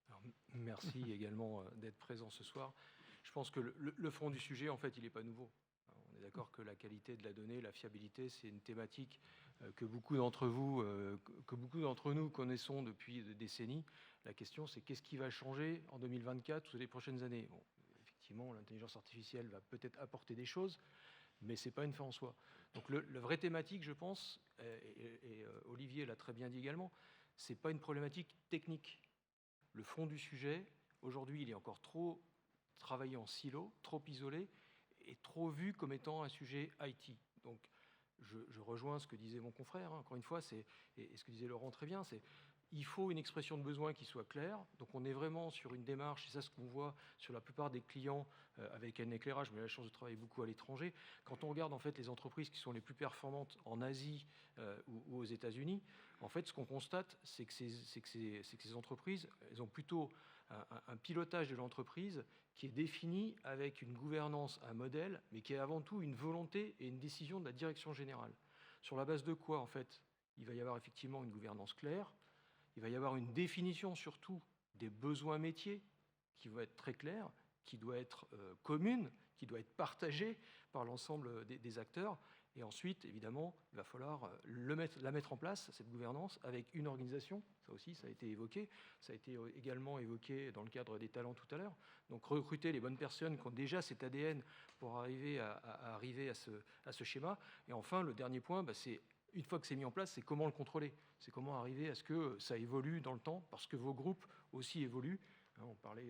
Alors, merci également d'être présent ce soir. Je pense que le fond du sujet, en fait, il n'est pas nouveau. On est d'accord que la qualité de la donnée, la fiabilité, c'est une thématique que beaucoup d'entre vous, que beaucoup d'entre nous connaissons depuis des décennies. La question, c'est qu'est-ce qui va changer en 2024 ou les prochaines années? Bon, effectivement, l'intelligence artificielle va peut-être apporter des choses, mais ce n'est pas une fin en soi. Donc la vraie thématique, je pense, et Olivier l'a très bien dit également, ce n'est pas une problématique technique. Le fond du sujet, aujourd'hui, il est encore trop travaillé en silo, trop isolé, et trop vu comme étant un sujet IT. Donc je rejoins ce que disait mon confrère, encore une fois, et ce que disait Laurent très bien, c'est il faut une expression de besoin qui soit claire. Donc on est vraiment sur une démarche, et ça ce qu'on voit sur la plupart des clients avec un éclairage, mais j'ai la chance de travailler beaucoup à l'étranger. Quand on regarde en fait les entreprises qui sont les plus performantes en Asie ou aux États-Unis, en fait ce qu'on constate, c'est que ces entreprises, elles ont plutôt un pilotage de l'entreprise qui est défini avec une gouvernance, un modèle, mais qui est avant tout une volonté et une décision de la direction générale. Sur la base de quoi, en fait, il va y avoir effectivement une gouvernance claire, il va y avoir une définition surtout des besoins métiers qui va être très claire, qui doit être commune, qui doit être partagée par l'ensemble des acteurs. Et ensuite, évidemment, il va falloir la mettre en place, cette gouvernance, avec une organisation. Ça aussi, ça a été évoqué. Ça a été également évoqué dans le cadre des talents tout à l'heure. Donc, recruter les bonnes personnes qui ont déjà cet ADN pour arriver à ce schéma. Et enfin, le dernier point, c'est une fois que c'est mis en place, c'est comment le contrôler. C'est comment arriver à ce que ça évolue dans le temps, parce que vos groupes aussi évoluent. On parlait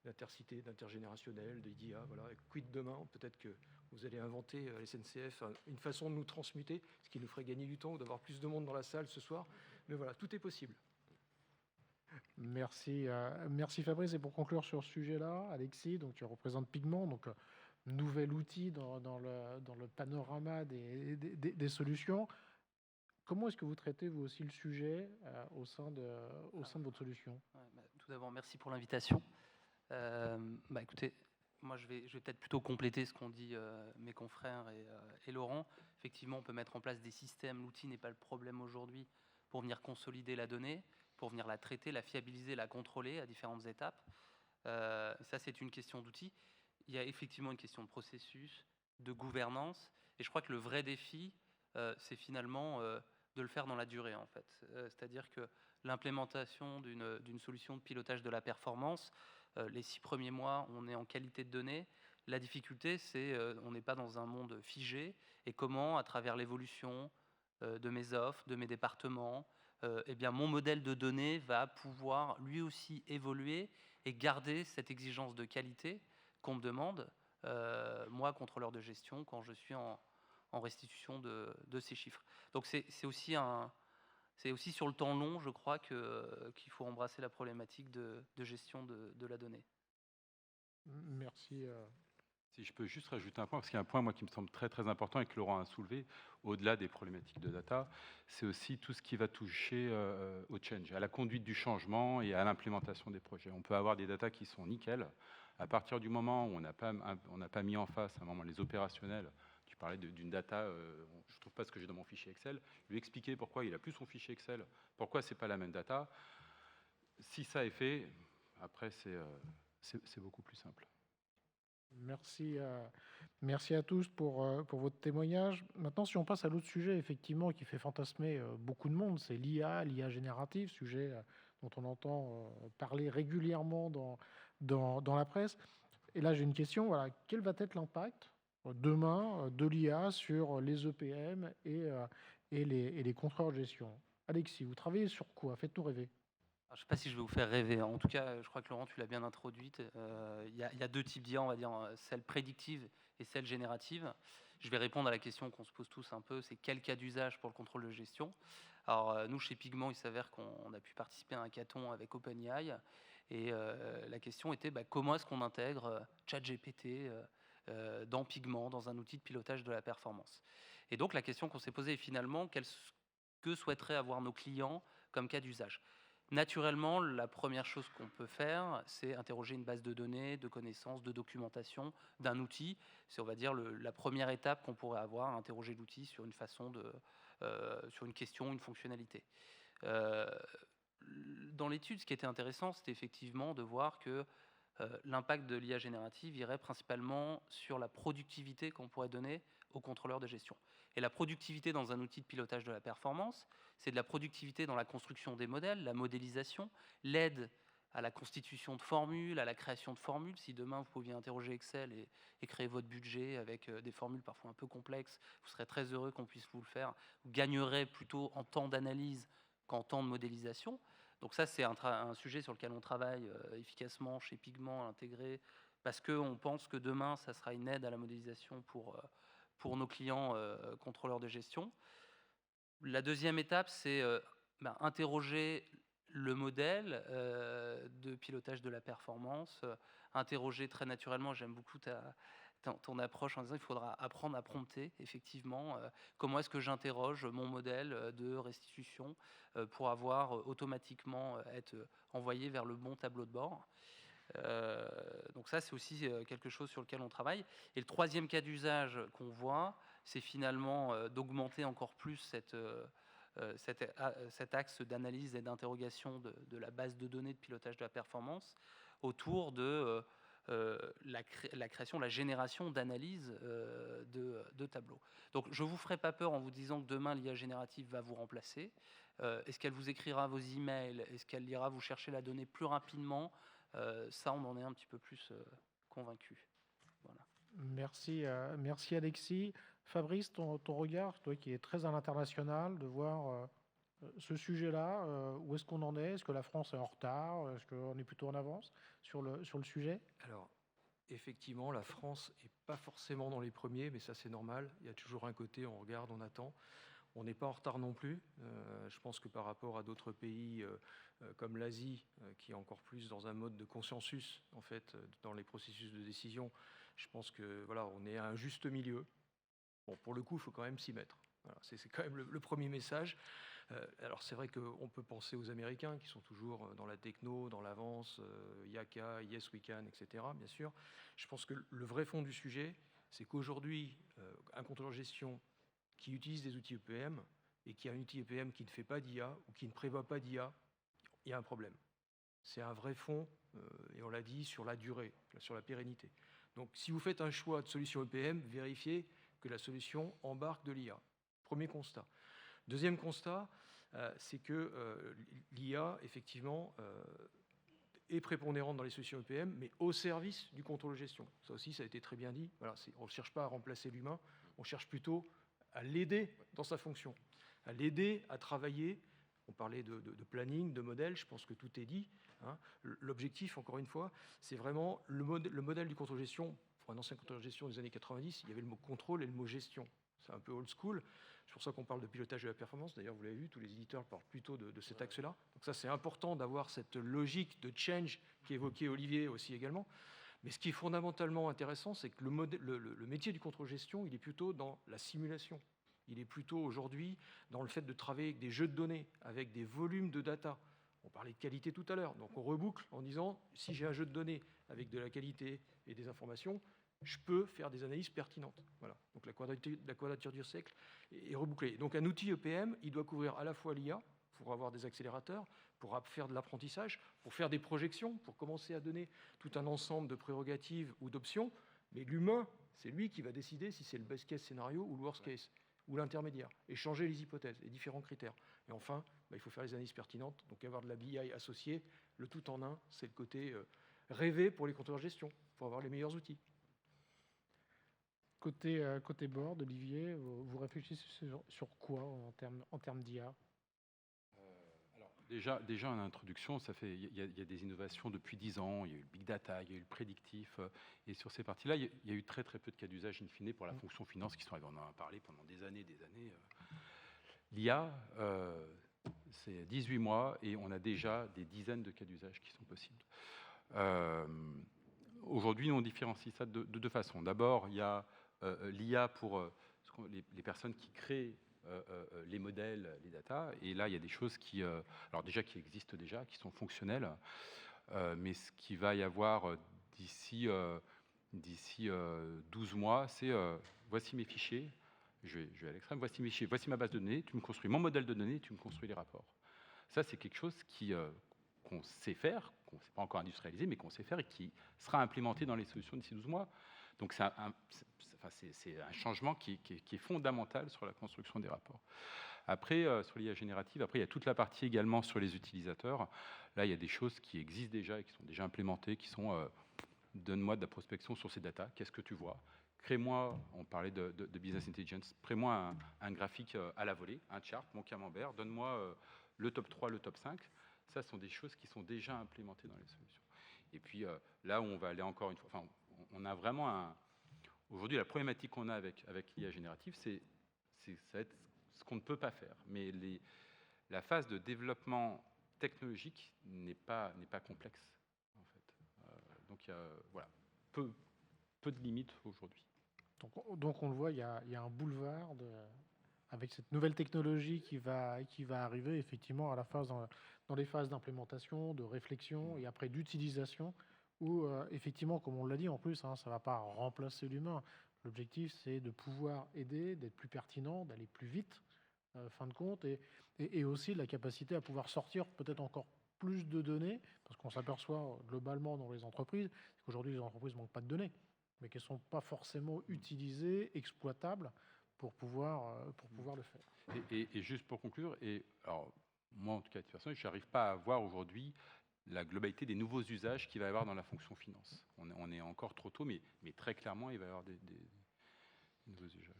d'intercité, d'intergénérationnel, d'IDIA, voilà. Quid demain? Peut-être que vous allez inventer à SNCF une façon de nous transmuter, ce qui nous ferait gagner du temps ou d'avoir plus de monde dans la salle ce soir. Mais voilà, tout est possible. Merci, merci Fabrice. Et pour conclure sur ce sujet-là, Alexis, donc tu représentes Pigment, donc nouvel outil dans le panorama des solutions. Comment est-ce que vous traitez vous aussi le sujet au sein de votre solution? Tout d'abord, merci pour l'invitation. Écoutez, moi, je vais peut-être plutôt compléter ce qu'ont dit mes confrères et Laurent. Effectivement, on peut mettre en place des systèmes. L'outil n'est pas le problème aujourd'hui pour venir consolider la donnée, pour venir la traiter, la fiabiliser, la contrôler à différentes étapes. Ça, c'est une question d'outil. Il y a effectivement une question de processus, de gouvernance. Et je crois que le vrai défi, c'est finalement de le faire dans la durée, en fait. C'est-à-dire que l'implémentation d'une solution de pilotage de la performance, les 6 premiers mois, on est en qualité de données. La difficulté, c'est on n'est pas dans un monde figé. Et comment, à travers l'évolution de mes offres, de mes départements, eh bien, mon modèle de données va pouvoir lui aussi évoluer et garder cette exigence de qualité qu'on me demande, moi, contrôleur de gestion, quand je suis en restitution de ces chiffres. Donc c'est aussi sur le temps long, je crois, qu'il faut embrasser la problématique de gestion de la donnée. Merci. Si je peux juste rajouter un point, parce qu'il y a un point moi, qui me semble très très important et que Laurent a soulevé, au-delà des problématiques de data, c'est aussi tout ce qui va toucher au change, à la conduite du changement et à l'implémentation des projets. On peut avoir des data qui sont nickel. À partir du moment où on n'a pas mis en face à un moment les opérationnels, tu parlais d'une data, je ne trouve pas ce que j'ai dans mon fichier Excel, lui expliquer pourquoi il n'a plus son fichier Excel, pourquoi ce n'est pas la même data. Si ça est fait, après c'est beaucoup plus simple. Merci, merci à tous pour votre témoignage. Maintenant, si on passe à l'autre sujet, effectivement, qui fait fantasmer beaucoup de monde, c'est l'IA générative, sujet dont on entend parler régulièrement dans la presse. Et là, j'ai une question, voilà, quel va être l'impact demain de l'IA sur les EPM et les contrôleurs de gestion? Alexis, vous travaillez sur quoi? Faites-nous rêver. Je ne sais pas si je vais vous faire rêver. En tout cas, je crois que Laurent, tu l'as bien introduite. Il y a 2 types d'IA, on va dire, celle prédictive et celle générative. Je vais répondre à la question qu'on se pose tous un peu, c'est quel cas d'usage pour le contrôle de gestion? Alors, nous, chez Pigment, il s'avère qu'on a pu participer à un hackathon avec OpenAI. Et la question était, comment est-ce qu'on intègre ChatGPT dans Pigment, dans un outil de pilotage de la performance? Et donc, la question qu'on s'est posée est finalement, que souhaiteraient avoir nos clients comme cas d'usage? Naturellement, la première chose qu'on peut faire, c'est interroger une base de données, de connaissances, de documentation d'un outil. C'est, on va dire, la première étape qu'on pourrait avoir, interroger l'outil sur une façon sur une question, une fonctionnalité. Dans l'étude, ce qui était intéressant, c'était effectivement de voir que l'impact de l'IA générative irait principalement sur la productivité qu'on pourrait donner aux contrôleurs de gestion. Et la productivité dans un outil de pilotage de la performance, c'est de la productivité dans la construction des modèles, la modélisation, l'aide à la constitution de formules, à la création de formules. Si demain vous pouviez interroger Excel et créer votre budget avec des formules parfois un peu complexes, vous serez très heureux qu'on puisse vous le faire. Vous gagnerez plutôt en temps d'analyse qu'en temps de modélisation. Donc ça, c'est un sujet sur lequel on travaille efficacement chez Pigment, à l'intégrer, parce qu'on pense que demain, ça sera une aide à la modélisation pour nos clients contrôleurs de gestion. La deuxième étape, c'est interroger le modèle de pilotage de la performance, interroger très naturellement, j'aime beaucoup ton approche en disant qu'il faudra apprendre à prompter, effectivement, comment est-ce que j'interroge mon modèle de restitution pour avoir automatiquement être envoyé vers le bon tableau de bord. Donc ça, c'est aussi quelque chose sur lequel on travaille. Et le troisième cas d'usage qu'on voit, c'est finalement d'augmenter encore plus cet axe d'analyse et d'interrogation de la base de données de pilotage de la performance autour de la création, la génération d'analyses de tableaux. Donc je ne vous ferai pas peur en vous disant que demain l'IA générative va vous remplacer. Est-ce qu'elle vous écrira vos emails? Est-ce qu'elle ira vous chercher la donnée plus rapidement? Ça, on en est un petit peu plus convaincu. Voilà. Merci, merci Alexis. Fabrice, ton regard, toi qui es très à l'international, de voir ce sujet-là, où est-ce qu'on en est? Est-ce que la France est en retard? Est-ce qu'on est plutôt en avance sur le sujet? Alors, effectivement, la France n'est pas forcément dans les premiers, mais ça c'est normal. Il y a toujours un côté, on regarde, on attend. On n'est pas en retard non plus. Je pense que par rapport à d'autres pays comme l'Asie, qui est encore plus dans un mode de consensus, en fait, dans les processus de décision, je pense que voilà, on est à un juste milieu. Bon, pour le coup, il faut quand même s'y mettre. Voilà, c'est quand même le premier message. Alors c'est vrai qu'on peut penser aux Américains qui sont toujours dans la techno, dans l'avance, Yaka, Yes We Can, etc. Bien sûr. Je pense que le vrai fond du sujet, c'est qu'aujourd'hui, un contrôleur de gestion qui utilise des outils EPM et qui a un outil EPM qui ne fait pas d'IA ou qui ne prévoit pas d'IA, il y a un problème. C'est un vrai fond, et on l'a dit, sur la durée, sur la pérennité. Donc si vous faites un choix de solution EPM, vérifiez que la solution embarque de l'IA. Premier constat. Deuxième constat, c'est que l'IA, effectivement, est prépondérante dans les solutions EPM, mais au service du contrôle de gestion. Ça aussi, ça a été très bien dit. Voilà, on ne cherche pas à remplacer l'humain, on cherche plutôt à l'aider dans sa fonction, à l'aider à travailler. On parlait de planning, de modèle, je pense que tout est dit. Hein. L'objectif, encore une fois, c'est vraiment le modèle du contrôle de gestion. Pour un ancien contrôleur de gestion des années 90, il y avait le mot contrôle et le mot gestion. C'est un peu old school. C'est pour ça qu'on parle de pilotage de la performance. D'ailleurs, vous l'avez vu, tous les éditeurs parlent plutôt de cet axe-là. Donc ça, c'est important d'avoir cette logique de change qui évoquait Olivier aussi également. Mais ce qui est fondamentalement intéressant, c'est que le métier du contrôle gestion, il est plutôt dans la simulation. Il est plutôt aujourd'hui dans le fait de travailler avec des jeux de données, avec des volumes de data. On parlait de qualité tout à l'heure. Donc on reboucle en disant, si j'ai un jeu de données avec de la qualité et des informations, je peux faire des analyses pertinentes. Voilà. Donc la quadrature du cercle est rebouclée. Donc un outil EPM, il doit couvrir à la fois l'IA, pour avoir des accélérateurs, pour faire de l'apprentissage, pour faire des projections, pour commencer à donner tout un ensemble de prérogatives ou d'options. Mais l'humain, c'est lui qui va décider si c'est le best case scénario ou le worst case, ou l'intermédiaire, et changer les hypothèses, les différents critères. Et enfin, il faut faire les analyses pertinentes, donc avoir de la BI associée, le tout en un, c'est le côté rêvé pour les contrôleurs de gestion, pour avoir les meilleurs outils. Côté board, Olivier, vous réfléchissez sur quoi en termes d'IA? Déjà en introduction, il y a des innovations depuis 10 ans, il y a eu le big data, il y a eu le prédictif, et sur ces parties-là, il y a eu très très peu de cas d'usage in fine pour la fonction finance qui sont arrivés. On en a parlé pendant des années. L'IA, c'est 18 mois et on a déjà des dizaines de cas d'usage qui sont possibles. Aujourd'hui, on différencie ça de deux façons. D'abord, il y a l'IA pour les personnes qui créent les modèles, les data, et là il y a des choses qui existent déjà, qui sont fonctionnelles, mais ce qu'il va y avoir d'ici 12 mois, c'est voici mes fichiers, je vais à l'extrême, voici mes fichiers, voici ma base de données, tu me construis mon modèle de données, tu me construis les rapports. Ça, c'est quelque chose qu'on sait faire, qu'on ne sait pas encore industrialiser, mais qu'on sait faire et qui sera implémenté dans les solutions d'ici 12 mois. Donc c'est un changement qui est fondamental sur la construction des rapports. Après, sur l'IA générative, après, il y a toute la partie également sur les utilisateurs. Là, il y a des choses qui existent déjà et qui sont déjà implémentées, qui sont donne-moi de la prospection sur ces datas, qu'est-ce que tu vois? Crée-moi, on parlait de business intelligence, crée-moi un graphique à la volée, un chart, mon camembert, donne-moi le top 3, le top 5. Ça, ce sont des choses qui sont déjà implémentées dans les solutions. Et puis là où on va aller encore une fois, on a vraiment aujourd'hui, la problématique qu'on a avec l'IA générative, ça va être ce qu'on ne peut pas faire. Mais la phase de développement technologique n'est pas complexe, en fait. Donc, il y a peu de limites aujourd'hui. Donc, on le voit, il y a un boulevard avec cette nouvelle technologie qui va arriver, effectivement, à la phase dans les phases d'implémentation, de réflexion et après d'utilisation, où, effectivement, comme on l'a dit en plus, ça ne va pas remplacer l'humain. L'objectif, c'est de pouvoir aider, d'être plus pertinent, d'aller plus vite, fin de compte, et aussi la capacité à pouvoir sortir peut-être encore plus de données, parce qu'on s'aperçoit globalement dans les entreprises qu'aujourd'hui, les entreprises ne manquent pas de données, mais qu'elles ne sont pas forcément utilisées, exploitables pour pouvoir le faire. Et juste pour conclure, alors, moi, en tout cas, de personnel, je n'arrive pas à voir aujourd'hui la globalité des nouveaux usages qu'il va y avoir dans la fonction finance. On est encore trop tôt, mais très clairement, il va y avoir des nouveaux usages.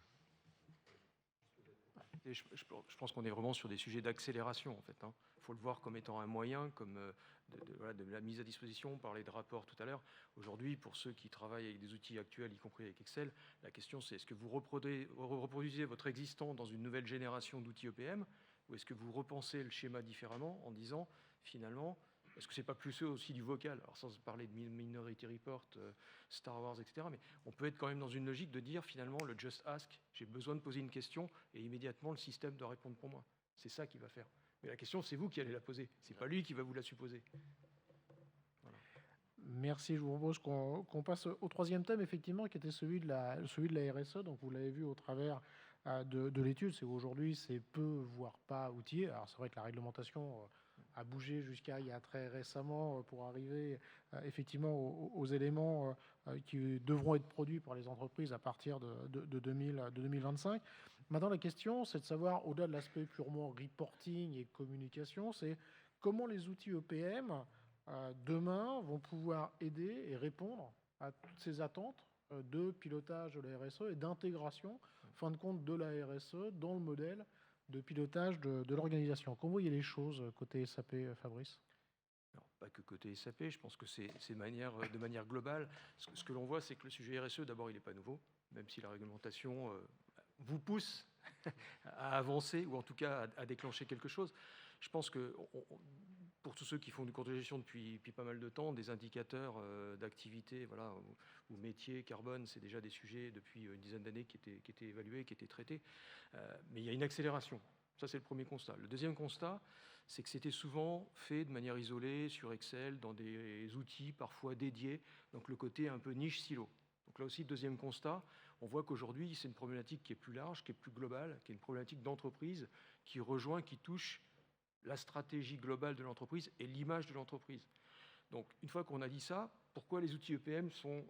Et je pense qu'on est vraiment sur des sujets d'accélération, en fait. Il faut le voir comme étant un moyen, comme de la mise à disposition. On parlait de rapports tout à l'heure. Aujourd'hui, pour ceux qui travaillent avec des outils actuels, y compris avec Excel, la question c'est est-ce que vous reproduisez votre existant dans une nouvelle génération d'outils EPM, ou est-ce que vous repensez le schéma différemment en disant, finalement, est-ce que c'est pas plus aussi du vocal? Alors sans parler de Minority Report, Star Wars, etc. Mais on peut être quand même dans une logique de dire finalement le just ask, j'ai besoin de poser une question et immédiatement le système doit répondre pour moi. C'est ça qu'il va faire. Mais la question, c'est vous qui allez la poser. C'est pas lui qui va vous la supposer. Merci. Je vous propose qu'on passe au troisième thème, effectivement, qui était celui de la RSE. Donc, vous l'avez vu au travers de l'étude, c'est qu'aujourd'hui, c'est peu, voire pas outillé. Alors, c'est vrai que la réglementation a bougé jusqu'à il y a très récemment pour arriver effectivement aux éléments qui devront être produits par les entreprises à partir de 2025. Maintenant, la question, c'est de savoir, au-delà de l'aspect purement reporting et communication, c'est comment les outils EPM demain vont pouvoir aider et répondre à toutes ces attentes de pilotage de la RSE et d'intégration, en fin de compte, de la RSE dans le modèle de pilotage de l'organisation. Comment voyez les choses côté SAP, Fabrice? Alors, pas que côté SAP, je pense que c'est de manière globale. Ce que l'on voit, c'est que le sujet RSE, d'abord, il n'est pas nouveau, même si la réglementation vous pousse à avancer, ou en tout cas à déclencher quelque chose. Je pense que pour tous ceux qui font du contrôle de gestion depuis pas mal de temps, des indicateurs d'activité, voilà, ou métier, carbone, c'est déjà des sujets depuis une dizaine d'années qui étaient évalués, qui étaient traités. Mais il y a une accélération. Ça, c'est le premier constat. Le deuxième constat, c'est que c'était souvent fait de manière isolée, sur Excel, dans des outils parfois dédiés, donc le côté un peu niche silo. Donc là aussi, deuxième constat, on voit qu'aujourd'hui, c'est une problématique qui est plus large, qui est plus globale, qui est une problématique d'entreprise, qui rejoint, qui touche la stratégie globale de l'entreprise et l'image de l'entreprise. Donc, une fois qu'on a dit ça, pourquoi les outils EPM sont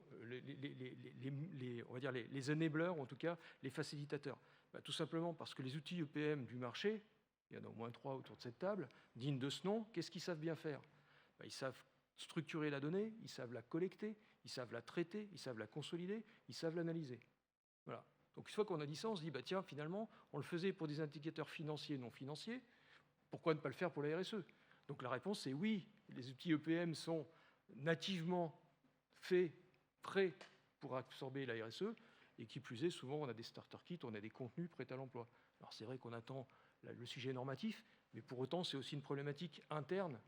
on va dire les enablers, ou en tout cas les facilitateurs? Tout simplement parce que les outils EPM du marché, il y en a au moins 3 autour de cette table, dignes de ce nom, qu'est-ce qu'ils savent bien faire? Ils savent structurer la donnée, ils savent la collecter, ils savent la traiter, ils savent la consolider, ils savent l'analyser. Voilà. Donc une fois qu'on a dit ça, on se dit, tiens, finalement, on le faisait pour des indicateurs financiers, non financiers, pourquoi ne pas le faire pour la RSE? Donc la réponse c'est oui, les outils EPM sont nativement faits, prêts pour absorber la RSE, et qui plus est, souvent on a des starter kits, on a des contenus prêts à l'emploi. Alors c'est vrai qu'on attend le sujet normatif, mais pour autant c'est aussi une problématique interne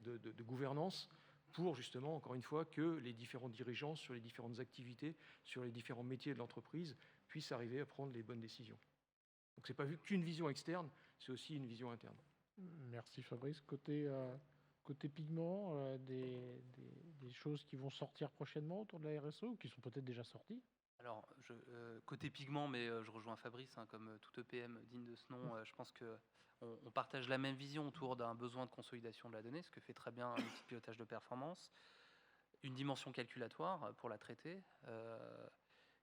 de gouvernance pour justement, encore une fois, que les différents dirigeants sur les différentes activités, sur les différents métiers de l'entreprise puissent arriver à prendre les bonnes décisions. Donc c'est pas qu'une vision externe, c'est aussi une vision interne. Merci Fabrice. Côté pigments, des choses qui vont sortir prochainement autour de la RSE ou qui sont peut-être déjà sorties? Alors, côté pigments, mais je rejoins Fabrice, comme tout EPM digne de ce nom, je pense qu'on partage la même vision autour d'un besoin de consolidation de la donnée, ce que fait très bien un outil de pilotage de performance, une dimension calculatoire pour la traiter,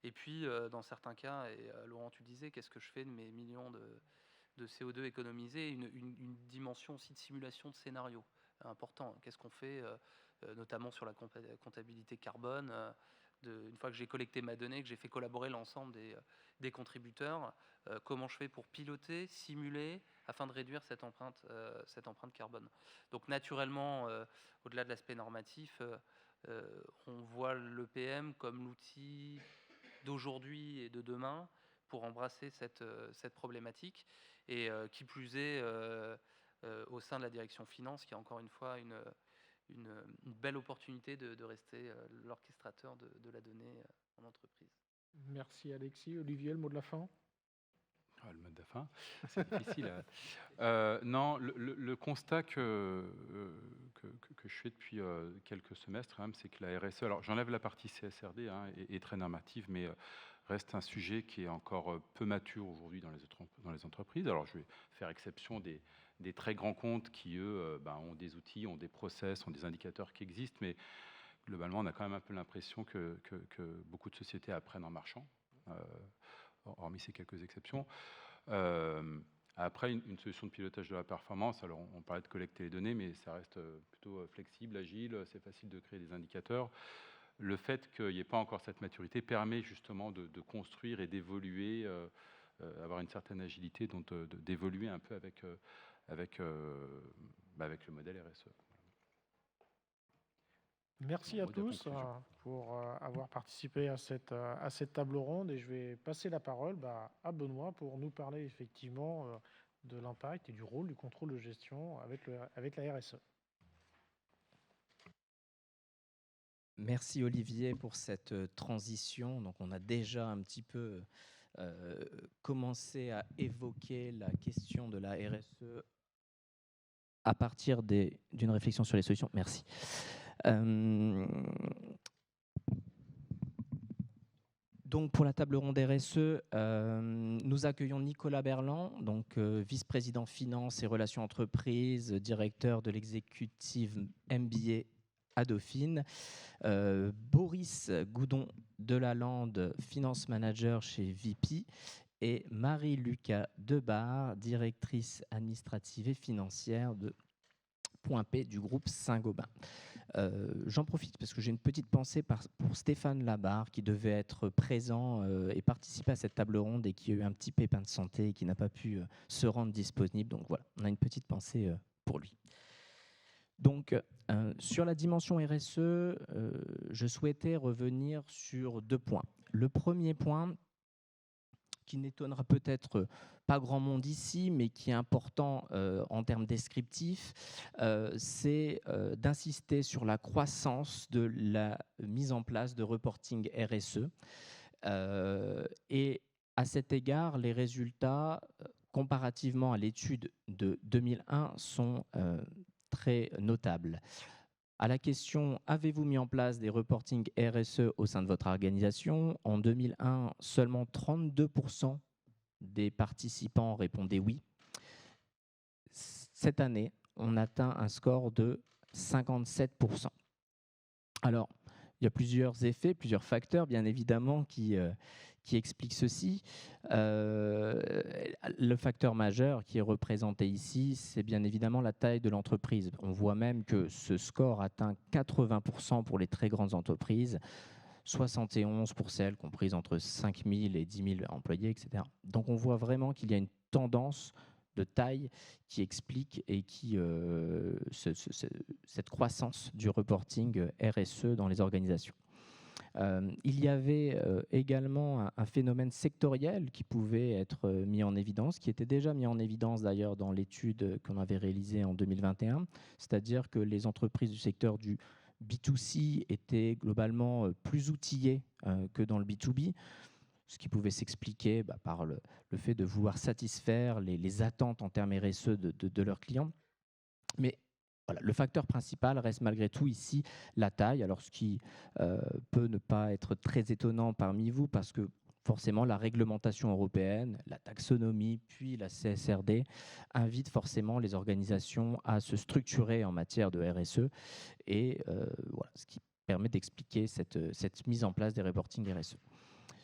et puis dans certains cas, et Laurent, tu disais, qu'est-ce que je fais de mes millions de CO2 économisés, une dimension aussi de simulation de scénario important. Qu'est-ce qu'on fait, notamment sur la comptabilité carbone, une fois que j'ai collecté ma donnée, que j'ai fait collaborer l'ensemble des contributeurs, comment je fais pour piloter, simuler, afin de réduire cette empreinte carbone. Donc naturellement, au-delà de l'aspect normatif, on voit l'EPM comme l'outil d'aujourd'hui et de demain pour embrasser cette problématique, et qui plus est au sein de la direction finance, qui a encore une fois une belle opportunité de rester l'orchestrateur de la donnée en entreprise. Merci Alexis. Olivier, le mot de la fin? Le mot de la fin, c'est difficile. Non, le constat que je fais depuis quelques semestres, quand même, c'est que la RSE, alors j'enlève la partie CSRD, est très normative, mais reste un sujet qui est encore peu mature aujourd'hui dans les entreprises. Alors je vais faire exception des très grands comptes qui, eux, ont des outils, ont des process, ont des indicateurs qui existent, mais globalement, on a quand même un peu l'impression que beaucoup de sociétés apprennent en marchant, hormis ces quelques exceptions. Après, une solution de pilotage de la performance, alors on parlait de collecter les données, mais ça reste plutôt flexible, agile, c'est facile de créer des indicateurs. Le fait qu'il n'y ait pas encore cette maturité permet justement de construire et d'évoluer, avoir une certaine agilité, donc d'évoluer un peu avec le modèle RSE. Merci à tous pour avoir participé à cette table ronde, et je vais passer la parole à Benoît pour nous parler effectivement de l'impact et du rôle du contrôle de gestion avec la RSE. Merci Olivier pour cette transition. Donc on a déjà un petit peu commencer à évoquer la question de la RSE à partir d'une réflexion sur les solutions. Merci. Donc pour la table ronde RSE, nous accueillons Nicolas Berland, donc vice-président finance et relations entreprises, directeur de l'exécutive MBA à Dauphine, Boris Goudon-Delalande, finance manager chez VP, et Marie-Lucas Debar, directrice administrative et financière de Point P du groupe Saint-Gobain. J'en profite parce que j'ai une petite pensée pour Stéphane Labarre qui devait être présent et participer à cette table ronde et qui a eu un petit pépin de santé et qui n'a pas pu se rendre disponible. Donc voilà, on a une petite pensée pour lui. Donc, sur la dimension RSE, je souhaitais revenir sur 2 points. Le premier point, qui n'étonnera peut-être pas grand monde ici, mais qui est important en termes descriptifs, c'est d'insister sur la croissance de la mise en place de reporting RSE. Et à cet égard, les résultats, comparativement à l'étude de 2001, sont très notables. À la question « Avez-vous mis en place des reportings RSE au sein de votre organisation ?» En 2001, seulement 32% des participants répondaient oui. Cette année, on atteint un score de 57%. Alors, il y a plusieurs effets, plusieurs facteurs, bien évidemment, qui expliquent ceci. Le facteur majeur qui est représenté ici, c'est bien évidemment la taille de l'entreprise. On voit même que ce score atteint 80% pour les très grandes entreprises, 71 pour celles comprises entre 5 000 et 10 000 employés, etc. Donc on voit vraiment qu'il y a une tendance de taille qui explique et qui cette croissance du reporting RSE dans les organisations. Il y avait également un phénomène sectoriel qui pouvait être mis en évidence, qui était déjà mis en évidence d'ailleurs dans l'étude qu'on avait réalisée en 2021, c'est-à-dire que les entreprises du secteur du B2C étaient globalement plus outillées que dans le B2B, ce qui pouvait s'expliquer par le fait de vouloir satisfaire les attentes en termes RSE de leurs clients. Mais voilà, le facteur principal reste malgré tout ici la taille, alors ce qui peut ne pas être très étonnant parmi vous, parce que forcément la réglementation européenne, la taxonomie, puis la CSRD invitent forcément les organisations à se structurer en matière de RSE, et voilà, ce qui permet d'expliquer cette mise en place des reportings RSE.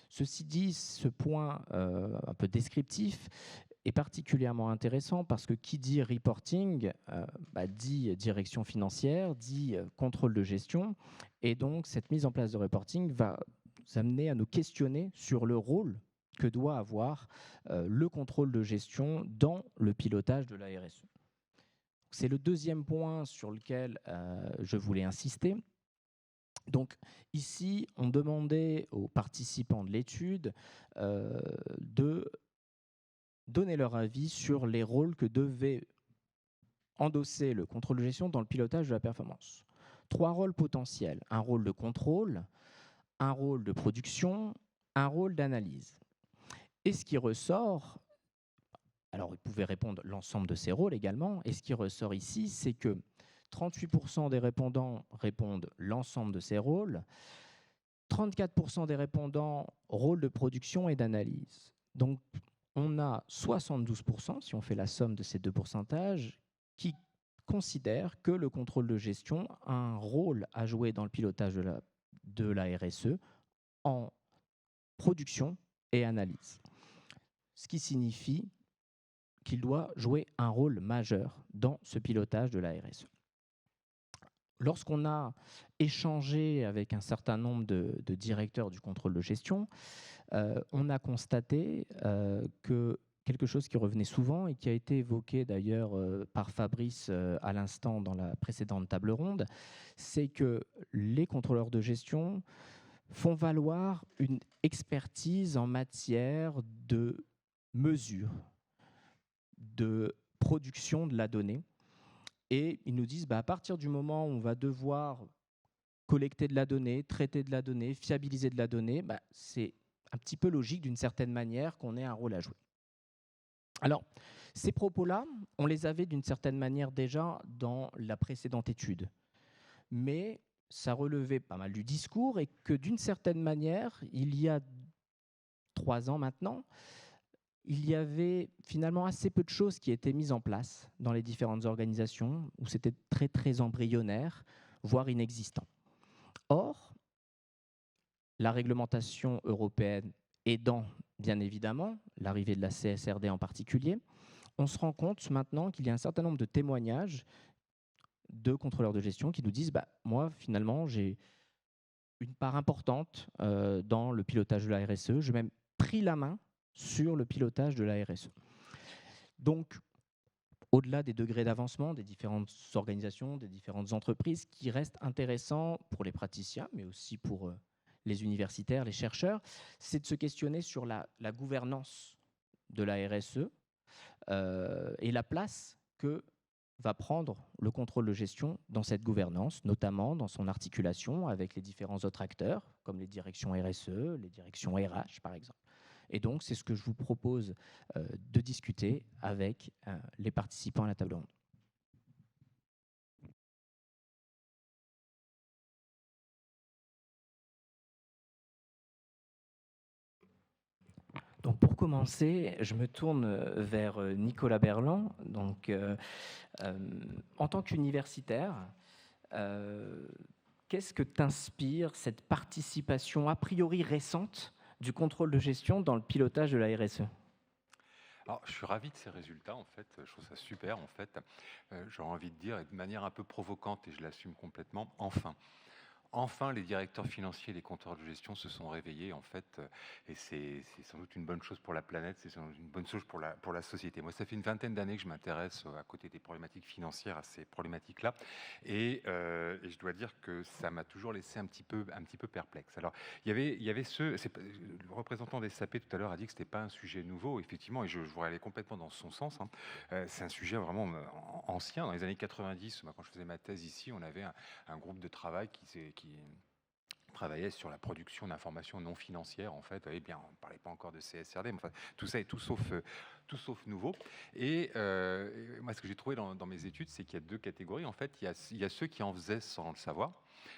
Ceci dit, ce point un peu descriptif est particulièrement intéressant parce que qui dit reporting dit direction financière, dit contrôle de gestion, et donc cette mise en place de reporting va nous amener à nous questionner sur le rôle que doit avoir le contrôle de gestion dans le pilotage de la RSE. C'est le deuxième point sur lequel je voulais insister. Donc ici, on demandait aux participants de l'étude de donner leur avis sur les rôles que devait endosser le contrôle de gestion dans le pilotage de la performance. 3 rôles potentiels: un rôle de contrôle, un rôle de production, un rôle d'analyse. Et ce qui ressort, alors ils pouvaient répondre l'ensemble de ces rôles également, et ce qui ressort ici, c'est que 38% des répondants répondent l'ensemble de ces rôles, 34% des répondants rôle de production et d'analyse. Donc, on a 72%, si on fait la somme de ces 2 pourcentages, qui considèrent que le contrôle de gestion a un rôle à jouer dans le pilotage de la RSE en production et analyse. Ce qui signifie qu'il doit jouer un rôle majeur dans ce pilotage de la RSE. Lorsqu'on a échangé avec un certain nombre de directeurs du contrôle de gestion, on a constaté que quelque chose qui revenait souvent et qui a été évoqué d'ailleurs par Fabrice à l'instant dans la précédente table ronde, c'est que les contrôleurs de gestion font valoir une expertise en matière de mesure, de production de la donnée. Et ils nous disent, à partir du moment où on va devoir collecter de la donnée, traiter de la donnée, fiabiliser de la donnée, c'est un petit peu logique d'une certaine manière qu'on ait un rôle à jouer. Alors, ces propos-là, on les avait d'une certaine manière déjà dans la précédente étude, mais ça relevait pas mal du discours et que d'une certaine manière, il y a 3 ans maintenant, il y avait finalement assez peu de choses qui étaient mises en place dans les différentes organisations, où c'était très très embryonnaire, voire inexistant. Or, la réglementation européenne aidant bien évidemment, l'arrivée de la CSRD en particulier, on se rend compte maintenant qu'il y a un certain nombre de témoignages de contrôleurs de gestion qui nous disent moi finalement j'ai une part importante dans le pilotage de la RSE, j'ai même pris la main sur le pilotage de la RSE. Donc, au-delà des degrés d'avancement des différentes organisations, des différentes entreprises, ce qui reste intéressant pour les praticiens, mais aussi pour les universitaires, les chercheurs, c'est de se questionner sur la gouvernance de la RSE et la place que va prendre le contrôle de gestion dans cette gouvernance, notamment dans son articulation avec les différents autres acteurs, comme les directions RSE, les directions RH, par exemple. Et donc, c'est ce que je vous propose de discuter avec les participants à la table ronde. Donc, pour commencer, je me tourne vers Nicolas Berland. Donc, en tant qu'universitaire, qu'est-ce que t'inspire cette participation a priori récente du contrôle de gestion dans le pilotage de la RSE? Alors, je suis ravi de ces résultats, en fait. Je trouve ça super, en fait. J'aurais envie de dire, et de manière un peu provocante, et je l'assume complètement, enfin. Enfin, les directeurs financiers et les compteurs de gestion se sont réveillés, en fait, et c'est sans doute une bonne chose pour la planète, c'est sans doute une bonne chose pour la société. Moi, ça fait une vingtaine d'années que je m'intéresse, à côté des problématiques financières, à ces problématiques-là, et je dois dire que ça m'a toujours laissé un petit peu perplexe. Alors, il y avait le représentant des SAP tout à l'heure a dit que ce n'était pas un sujet nouveau, effectivement, et je voudrais aller complètement dans son sens. C'est un sujet vraiment ancien. Dans les années 90, quand je faisais ma thèse ici, on avait un groupe de travail qui travaillait sur la production d'informations non financières, en fait. Eh bien, on ne parlait pas encore de CSRD, mais enfin, tout ça est tout sauf nouveau. Et moi, ce que j'ai trouvé dans mes études, c'est qu'il y a deux catégories. En fait, il y a ceux qui en faisaient sans le savoir.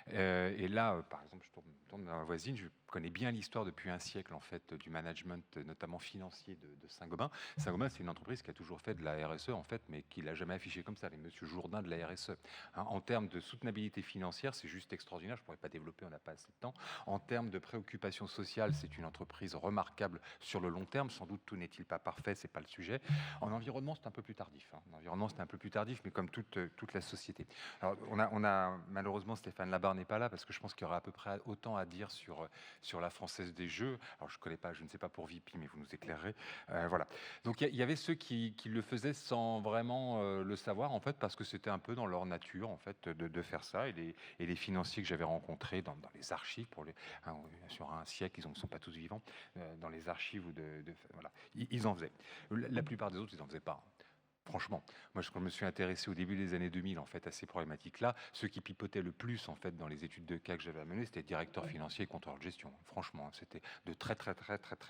Et là, par exemple, je tourne dans ma voisine, je connais bien l'histoire depuis un siècle, en fait, du management, notamment financier de Saint-Gobain. Saint-Gobain, c'est une entreprise qui a toujours fait de la RSE, en fait, mais qui l'a jamais affiché comme ça, les monsieur Jourdain de la RSE. En termes de soutenabilité financière, c'est juste extraordinaire. Je ne pourrais pas développer, on n'a pas assez de temps. En termes de préoccupation sociale, c'est une entreprise remarquable sur le long terme. Sans doute, tout n'est-il pas parfait, c'est pas le sujet. En environnement, c'est un peu plus tardif. En environnement, c'est un peu plus tardif, mais comme toute la société. Alors, on a malheureusement, Stéphane Labarre n'est pas là, parce que je pense qu'il y aura à peu près autant à dire sur la Française des Jeux. Alors, je ne sais pas pour VP, mais vous nous éclairerez. Voilà. Donc, il y avait ceux qui le faisaient sans vraiment le savoir, en fait, parce que c'était un peu dans leur nature, en fait, de faire ça. Et les financiers que j'avais rencontrés dans les archives, sur un siècle, ils ne sont pas tous vivants, dans les archives, voilà, ils en faisaient. La plupart des autres, ils n'en faisaient pas. Franchement, moi, je me suis intéressé au début des années 2000, en fait, à ces problématiques-là. Ceux qui pipotaient le plus, en fait, dans les études de cas que j'avais menées, c'était directeur financier et contrôleur de gestion. Franchement, c'était de très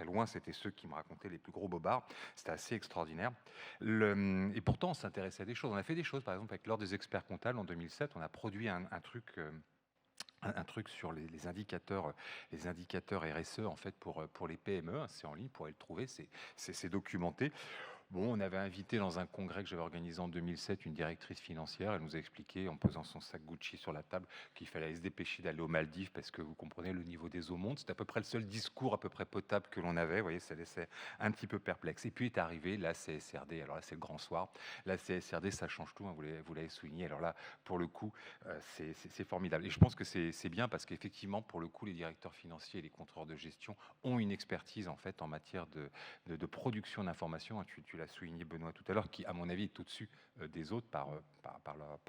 loin, c'était ceux qui me racontaient les plus gros bobards. C'était assez extraordinaire. Et pourtant, on s'intéressait à des choses. On a fait des choses, par exemple, avec l'Ordre des experts comptables en 2007, on a produit un truc sur les indicateurs RSE, en fait, pour les PME. C'est en ligne, vous pourrez le trouver, c'est documenté. Bon, on avait invité dans un congrès que j'avais organisé en 2007 une directrice financière. Elle nous a expliqué, en posant son sac Gucci sur la table, qu'il fallait se dépêcher d'aller aux Maldives parce que vous comprenez, le niveau des eaux monte. C'était à peu près le seul discours à peu près potable que l'on avait. Vous voyez, ça laissait un petit peu perplexe. Et puis est arrivé la CSRD. Alors là, c'est le grand soir. La CSRD, ça change tout. Vous l'avez souligné. Alors là, pour le coup, c'est formidable. Et je pense que c'est bien parce qu'effectivement, pour le coup, les directeurs financiers et les contrôleurs de gestion ont une expertise, en fait, en matière de production d'informations. Tu l'as souligné, Benoît, tout à l'heure, qui, à mon avis, est au-dessus des autres par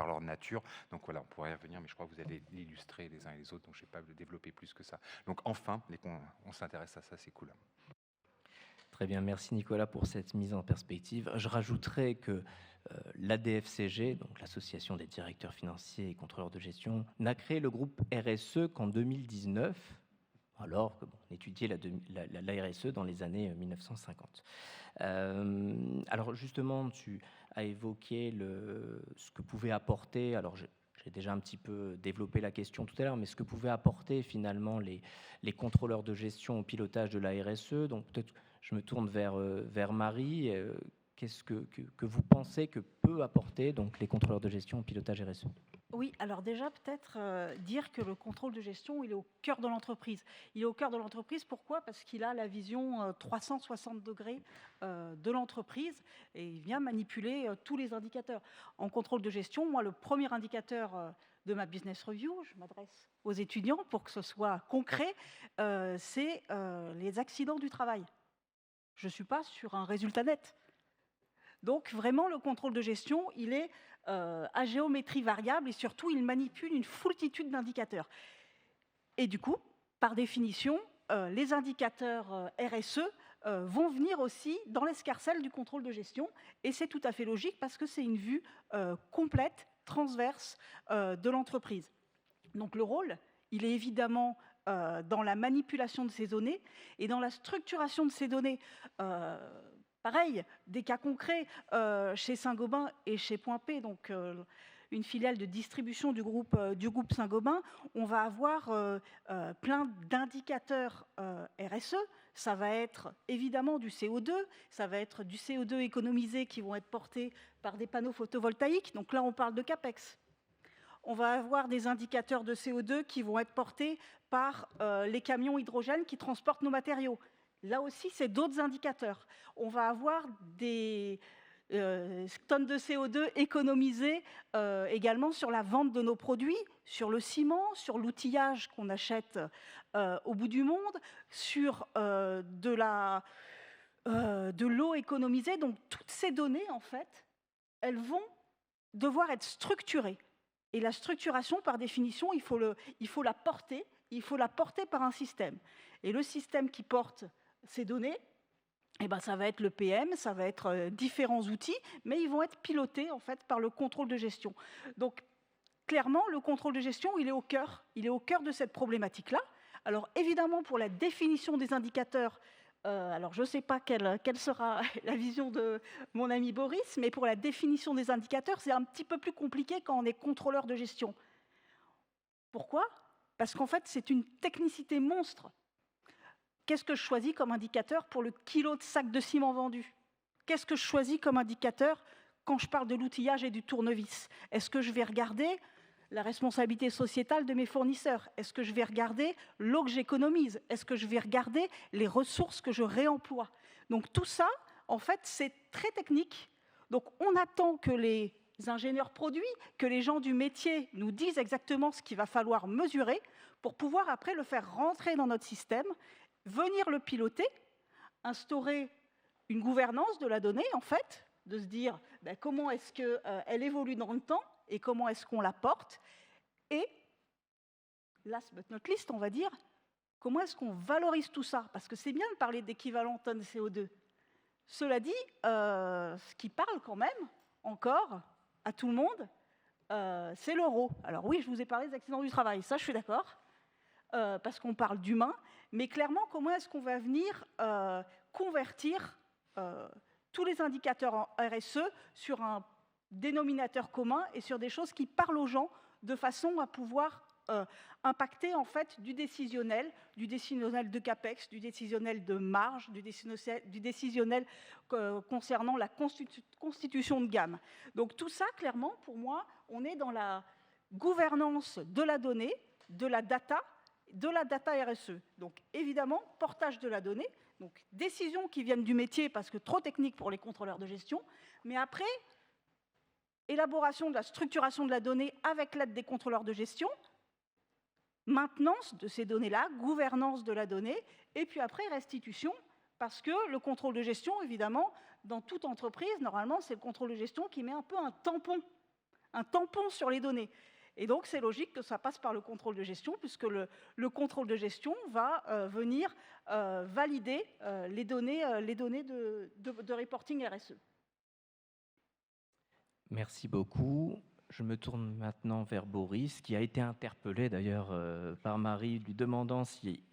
leur nature. Donc voilà, on pourrait y revenir, mais je crois que vous allez l'illustrer les uns et les autres, donc je ne vais pas le développer plus que ça. Donc enfin, on s'intéresse à ça, c'est cool. Très bien, merci Nicolas pour cette mise en perspective. Je rajouterai que l'ADFCG, donc l'Association des directeurs financiers et contrôleurs de gestion, n'a créé le groupe RSE qu'en 2019, alors qu'on étudiait la RSE dans les années 1950. Alors justement, tu as évoqué ce que pouvait apporter, alors j'ai déjà un petit peu développé la question tout à l'heure, mais ce que pouvaient apporter finalement les contrôleurs de gestion au pilotage de la RSE. Donc peut-être je me tourne vers Marie. Qu'est-ce que vous pensez que peut apporter donc les contrôleurs de gestion au pilotage RSE? Oui, alors déjà peut-être dire que le contrôle de gestion, il est au cœur de l'entreprise. Il est au cœur de l'entreprise, pourquoi? Parce qu'il a la vision 360 degrés de l'entreprise et il vient manipuler tous les indicateurs. En contrôle de gestion, moi, le premier indicateur de ma business review, je m'adresse aux étudiants pour que ce soit concret, c'est les accidents du travail. Je ne suis pas sur un résultat net. Donc vraiment, le contrôle de gestion, il est à géométrie variable et surtout, il manipule une foultitude d'indicateurs. Et du coup, par définition, les indicateurs RSE vont venir aussi dans l'escarcelle du contrôle de gestion. Et c'est tout à fait logique parce que c'est une vue complète, transverse de l'entreprise. Donc le rôle, il est évidemment dans la manipulation de ces données et dans la structuration de ces données. Pareil, des cas concrets chez Saint-Gobain et chez Point P, donc une filiale de distribution du groupe Saint-Gobain, on va avoir plein d'indicateurs RSE. Ça va être évidemment du CO2, ça va être du CO2 économisé qui vont être portés par des panneaux photovoltaïques. Donc là, on parle de CAPEX. On va avoir des indicateurs de CO2 qui vont être portés par les camions hydrogène qui transportent nos matériaux. Là aussi, c'est d'autres indicateurs. On va avoir des tonnes de CO2 économisées également sur la vente de nos produits, sur le ciment, sur l'outillage qu'on achète au bout du monde, sur de l'eau économisée. Donc, toutes ces données, en fait, elles vont devoir être structurées. Et la structuration, par définition, il faut la porter. Il faut la porter par un système. Et le système qui porte ces données, eh ben, ça va être le PM, ça va être différents outils, mais ils vont être pilotés en fait par le contrôle de gestion. Donc clairement, le contrôle de gestion, il est au cœur de cette problématique-là. Alors évidemment, pour la définition des indicateurs, alors je ne sais pas quelle sera la vision de mon ami Boris, mais pour la définition des indicateurs, c'est un petit peu plus compliqué quand on est contrôleur de gestion. Pourquoi? Parce qu'en fait, c'est une technicité monstre. Qu'est-ce que je choisis comme indicateur pour le kilo de sac de ciment vendu? Qu'est-ce que je choisis comme indicateur quand je parle de l'outillage et du tournevis? Est-ce que je vais regarder la responsabilité sociétale de mes fournisseurs? Est-ce que je vais regarder l'eau que j'économise? Est-ce que je vais regarder les ressources que je réemploie? Donc tout ça, en fait, c'est très technique. Donc on attend que les ingénieurs produits, que les gens du métier nous disent exactement ce qu'il va falloir mesurer pour pouvoir après le faire rentrer dans notre système, venir le piloter, instaurer une gouvernance de la donnée, en fait, de se dire comment est-ce qu'elle évolue dans le temps et comment est-ce qu'on la porte. Et, last but not least, on va dire, comment est-ce qu'on valorise tout ça? Parce que c'est bien de parler d'équivalent tonne CO2. Cela dit, ce qui parle quand même, encore, à tout le monde, c'est l'euro. Alors oui, je vous ai parlé des accidents du travail, ça je suis d'accord, parce qu'on parle d'humains, mais clairement, comment est-ce qu'on va venir convertir tous les indicateurs en RSE sur un dénominateur commun et sur des choses qui parlent aux gens de façon à pouvoir impacter en fait du décisionnel de CAPEX, du décisionnel de marge, du décisionnel concernant la constitution de gamme. Donc tout ça, clairement, pour moi, on est dans la gouvernance de la donnée, de la data RSE. Donc évidemment, portage de la donnée, donc décisions qui viennent du métier parce que trop technique pour les contrôleurs de gestion, mais après, élaboration de la structuration de la donnée avec l'aide des contrôleurs de gestion, maintenance de ces données-là, gouvernance de la donnée, et puis après restitution, parce que le contrôle de gestion, évidemment, dans toute entreprise, normalement, c'est le contrôle de gestion qui met un peu un tampon sur les données. Et donc, c'est logique que ça passe par le contrôle de gestion, puisque le contrôle de gestion va venir valider les données de reporting RSE. Merci beaucoup. Je me tourne maintenant vers Boris, qui a été interpellé d'ailleurs par Marie, lui demandant si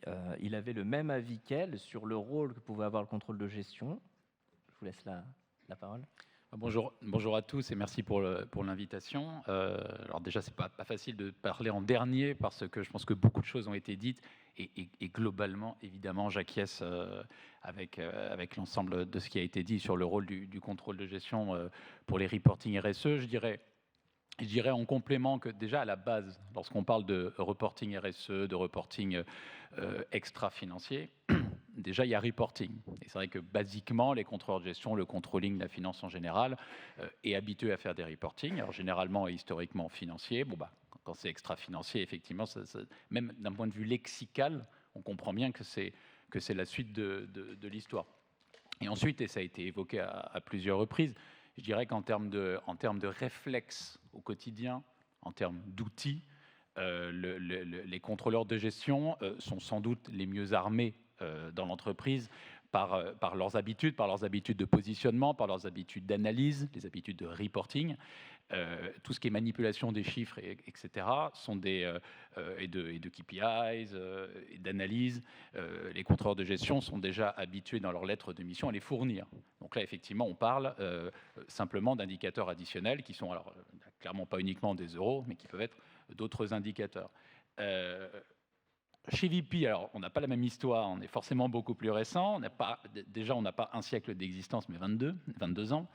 il avait le même avis qu'elle sur le rôle que pouvait avoir le contrôle de gestion. Je vous laisse la parole. Bonjour à tous et merci pour l'invitation. Alors déjà, c'est pas facile de parler en dernier parce que je pense que beaucoup de choses ont été dites et globalement, évidemment, j'acquiesce avec l'ensemble de ce qui a été dit sur le rôle du contrôle de gestion pour les reporting RSE. Je dirais en complément que déjà à la base, lorsqu'on parle de reporting RSE, de reporting extra-financier, déjà il y a reporting. Et c'est vrai que basiquement, les contrôleurs de gestion, le controlling, la finance en général, est habitué à faire des reporting, alors généralement et historiquement financiers. Bon, quand c'est extra-financier, effectivement, même d'un point de vue lexical, on comprend bien que c'est la suite de l'histoire. Et ensuite, et ça a été évoqué à plusieurs reprises, je dirais qu'en termes de réflexes au quotidien, en termes d'outils, les contrôleurs de gestion sont sans doute les mieux armés dans l'entreprise par leurs habitudes de positionnement, par leurs habitudes d'analyse, les habitudes de reporting. Tout ce qui est manipulation des chiffres, etc., sont et de KPIs, et d'analyse. Les contrôleurs de gestion sont déjà habitués dans leur lettre de mission à les fournir. Donc là, effectivement, on parle simplement d'indicateurs additionnels qui sont alors clairement pas uniquement des euros, mais qui peuvent être d'autres indicateurs. Chez VP, alors on n'a pas la même histoire, on est forcément beaucoup plus récent. Déjà, on n'a pas un siècle d'existence, mais 22 ans.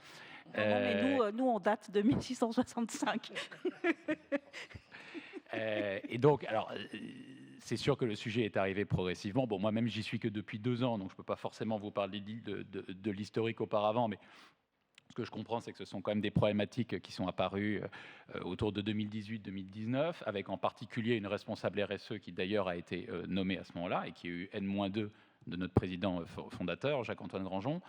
Non, mais nous, on date de 1665. Et donc, alors, c'est sûr que le sujet est arrivé progressivement. Bon, moi-même, j'y suis que depuis 2 ans, donc je ne peux pas forcément vous parler de l'historique auparavant, mais ce que je comprends, c'est que ce sont quand même des problématiques qui sont apparues autour de 2018-2019, avec en particulier une responsable RSE qui d'ailleurs a été nommée à ce moment-là et qui a eu N-2 de notre président fondateur, Jacques-Antoine Granjon.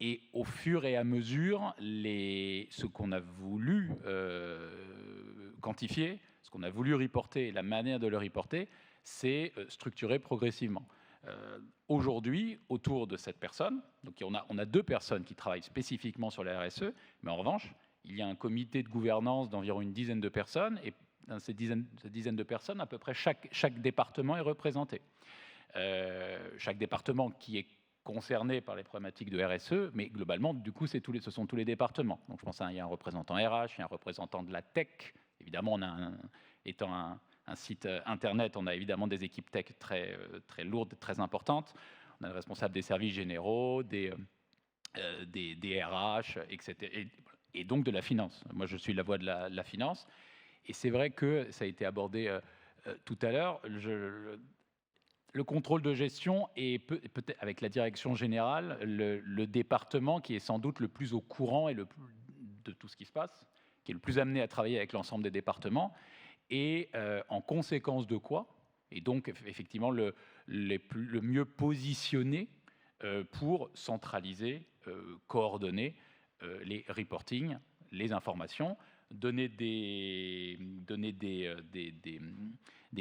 Et au fur et à mesure, ce qu'on a voulu quantifier, ce qu'on a voulu reporter, la manière de le reporter, c'est structuré progressivement. Aujourd'hui, autour de cette personne, donc on a 2 personnes qui travaillent spécifiquement sur la RSE, mais en revanche, il y a un comité de gouvernance d'environ une dizaine de personnes, et dans cette dizaine de personnes, à peu près chaque département est représenté. Chaque département qui est concerné par les problématiques de RSE, mais globalement, du coup, ce sont tous les départements. Donc je pense qu'il y a un représentant RH, il y a un représentant de la tech. Évidemment, étant un site internet, on a évidemment des équipes tech très lourdes, très importantes. On a le responsable des services généraux, des RH, etc. Et donc de la finance. Moi, je suis la voix de la finance. Et c'est vrai que ça a été abordé tout à l'heure. Le contrôle de gestion est peut-être, avec la direction générale, le département qui est sans doute le plus au courant de tout ce qui se passe, qui est le plus amené à travailler avec l'ensemble des départements, et en conséquence de quoi, et donc effectivement le mieux positionné pour centraliser, coordonner les reporting, les informations, donner des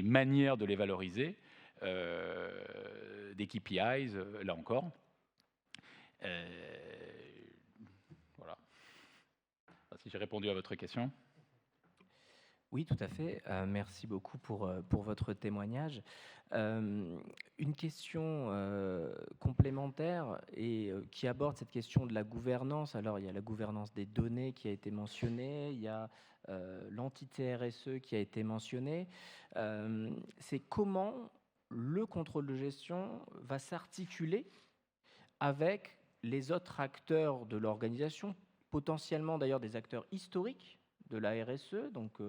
manières de les valoriser, des KPIs, là encore. Voilà. Si j'ai répondu à votre question. Oui, tout à fait. Merci beaucoup pour votre témoignage. Une question complémentaire et qui aborde cette question de la gouvernance. Alors, il y a la gouvernance des données qui a été mentionnée, il y a l'entité RSE qui a été mentionnée. C'est comment le contrôle de gestion va s'articuler avec les autres acteurs de l'organisation, potentiellement d'ailleurs des acteurs historiques de la RSE, donc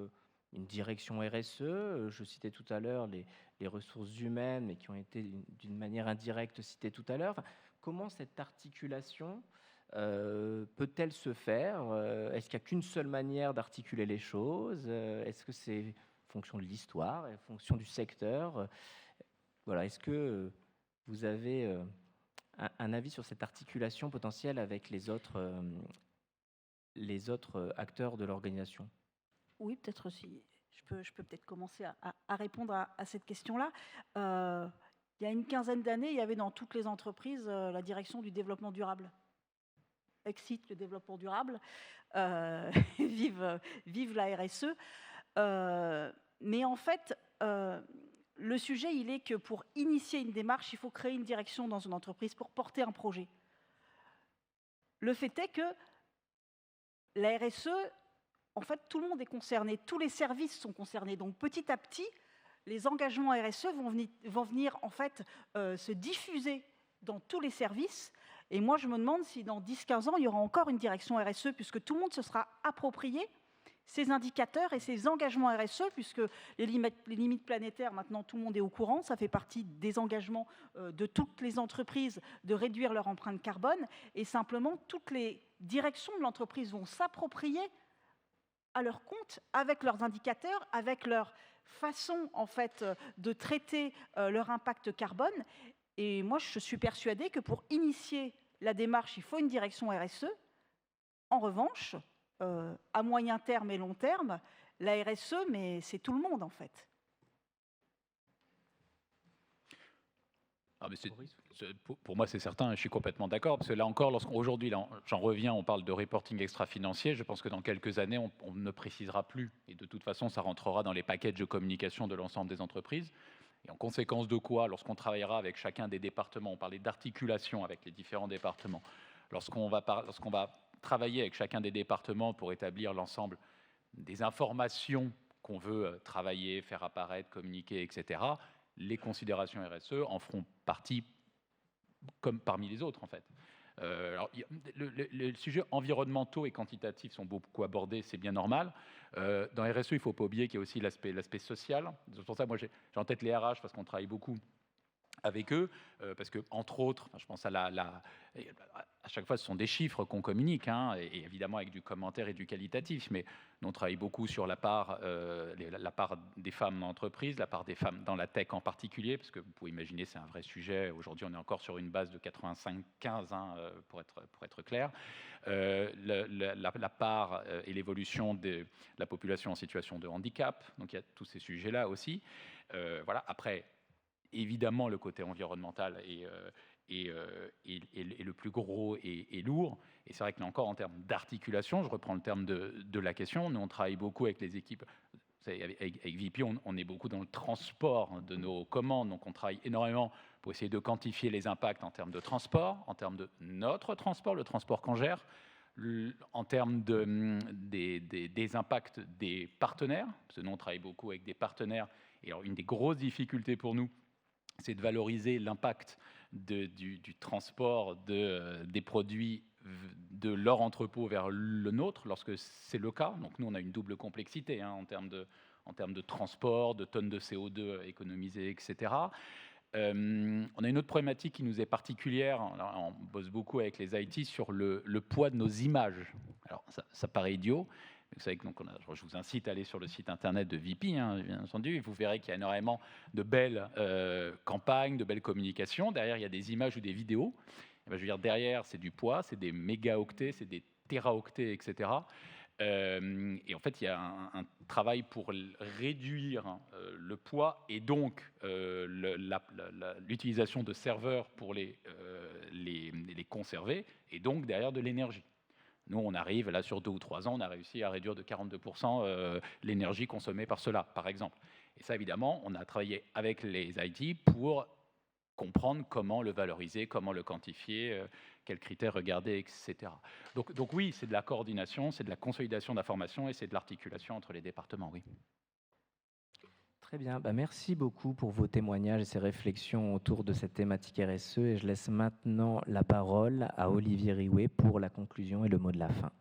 une direction RSE, je citais tout à l'heure les ressources humaines, mais qui ont été d'une manière indirecte citées tout à l'heure. Enfin, comment cette articulation peut-elle se faire? Est-ce qu'il n'y a qu'une seule manière d'articuler les choses? Est-ce que c'est en fonction de l'histoire, en fonction du secteur? Voilà, est-ce que vous avez un avis sur cette articulation potentielle avec les autres acteurs de l'organisation? Oui, peut-être si je peux peut-être commencer à répondre à cette question-là. Il y a une quinzaine d'années, il y avait dans toutes les entreprises la direction du développement durable. Exit le développement durable, vive la RSE. Mais en fait, le sujet, il est que pour initier une démarche, il faut créer une direction dans une entreprise pour porter un projet. Le fait est que la RSE, en fait, tout le monde est concerné, tous les services sont concernés. Donc petit à petit, les engagements RSE vont venir en fait se diffuser dans tous les services. Et moi, je me demande si dans 10-15 ans, il y aura encore une direction RSE, puisque tout le monde se sera approprié ces indicateurs et ces engagements RSE, puisque les limites planétaires, maintenant, tout le monde est au courant. Ça fait partie des engagements de toutes les entreprises de réduire leur empreinte carbone. Et simplement, toutes les directions de l'entreprise vont s'approprier à leur compte, avec leurs indicateurs, avec leur façon, en fait, de traiter leur impact carbone. Et moi, je suis persuadée que pour initier la démarche, il faut une direction RSE. En revanche, à moyen terme et long terme, la RSE, mais c'est tout le monde, en fait. Ah, mais pour moi, c'est certain, je suis complètement d'accord, parce que là encore, aujourd'hui, j'en reviens, on parle de reporting extra-financier, je pense que dans quelques années, on ne précisera plus, et de toute façon, ça rentrera dans les packages de communication de l'ensemble des entreprises. Et en conséquence de quoi, lorsqu'on travaillera avec chacun des départements, on parlait d'articulation avec les différents départements, lorsqu'on va travailler avec chacun des départements pour établir l'ensemble des informations qu'on veut travailler, faire apparaître, communiquer, etc., les considérations RSE en feront partie comme parmi les autres, en fait. Alors, les sujets environnementaux et quantitatifs sont beaucoup abordés, c'est bien normal. Dans RSE, il ne faut pas oublier qu'il y a aussi l'aspect social. C'est pour ça que moi, j'ai en tête les RH, parce qu'on travaille beaucoup avec eux, parce que, entre autres, je pense à chaque fois, ce sont des chiffres qu'on communique, hein, et évidemment avec du commentaire et du qualitatif, mais nous, on travaille beaucoup sur la part des femmes dans l'entreprise, la part des femmes dans la tech en particulier, parce que vous pouvez imaginer, c'est un vrai sujet. Aujourd'hui, on est encore sur une base de 85-15, hein, pour être clair. La part et l'évolution de la population en situation de handicap, donc il y a tous ces sujets-là aussi. Voilà. Après, évidemment, le côté environnemental est le plus gros et lourd. Et c'est vrai que là encore, en termes d'articulation, je reprends le terme de la question, nous on travaille beaucoup avec les équipes. Avec VP, on est beaucoup dans le transport de nos commandes, donc on travaille énormément pour essayer de quantifier les impacts en termes de transport, en termes de notre transport, le transport qu'on gère, en termes des impacts des partenaires, parce que nous on travaille beaucoup avec des partenaires. Et alors, une des grosses difficultés pour nous, c'est de valoriser l'impact du transport des produits de leur entrepôt vers le nôtre, lorsque c'est le cas. Donc nous, on a une double complexité, hein, en termes de transport, de tonnes de CO2 économisées, etc. On a une autre problématique qui nous est particulière. Alors, on bosse beaucoup avec les IT sur le poids de nos images. Alors ça paraît idiot. Vous savez que je vous incite à aller sur le site internet de VP, hein, bien entendu, et vous verrez qu'il y a énormément de belles campagnes, de belles communications. Derrière, il y a des images ou des vidéos. Et ben, je veux dire, derrière, c'est du poids, c'est des mégaoctets, c'est des téraoctets, etc. Et en fait, il y a un travail pour réduire le poids et donc l'utilisation de serveurs pour les conserver, et donc derrière de l'énergie. Nous, on arrive, là, sur 2 ou 3 ans, on a réussi à réduire de 42% l'énergie consommée par cela, par exemple. Et ça, évidemment, on a travaillé avec les IT pour comprendre comment le valoriser, comment le quantifier, quels critères regarder, etc. Donc oui, c'est de la coordination, c'est de la consolidation d'informations et c'est de l'articulation entre les départements, oui. Très bien, merci beaucoup pour vos témoignages et ces réflexions autour de cette thématique RSE. Et je laisse maintenant la parole à Olivier Riouet pour la conclusion et le mot de la fin.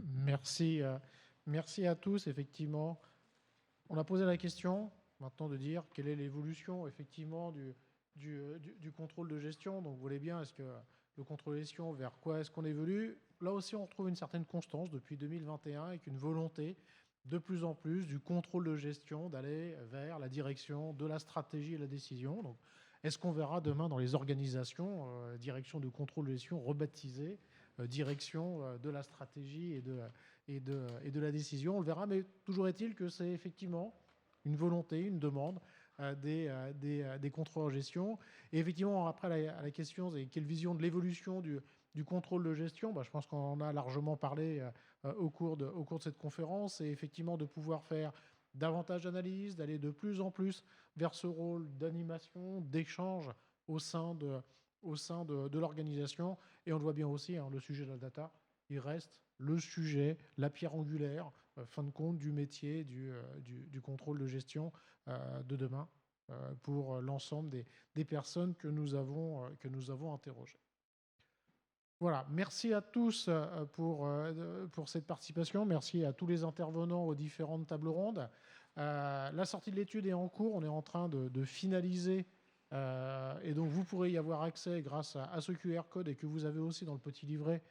Merci, merci à tous. Effectivement, on a posé la question maintenant de dire quelle est l'évolution effectivement du contrôle de gestion. Donc vous voyez bien, est-ce que le contrôle de gestion, vers quoi est-ce qu'on évolue? Là aussi, on retrouve une certaine constance depuis 2021 avec une volonté de plus en plus du contrôle de gestion d'aller vers la direction de la stratégie et la décision. Donc, est-ce qu'on verra demain dans les organisations direction de contrôle de gestion rebaptisée direction de la stratégie et de la décision? On le verra, mais toujours est-il que c'est effectivement une volonté, une demande des contrôleurs en gestion. Et effectivement, après, la question, c'est quelle vision de l'évolution du du contrôle de gestion, je pense qu'on en a largement parlé au cours de cette conférence, et effectivement de pouvoir faire davantage d'analyse, d'aller de plus en plus vers ce rôle d'animation, d'échange au sein de l'organisation. Et on le voit bien aussi, le sujet de la data, il reste le sujet, la pierre angulaire, fin de compte, du métier, du contrôle de gestion de demain pour l'ensemble des personnes que nous avons interrogées. Voilà, merci à tous pour cette participation. Merci à tous les intervenants aux différentes tables rondes. La sortie de l'étude est en cours, on est en train de finaliser et donc vous pourrez y avoir accès grâce à ce QR code, et que vous avez aussi dans le petit livret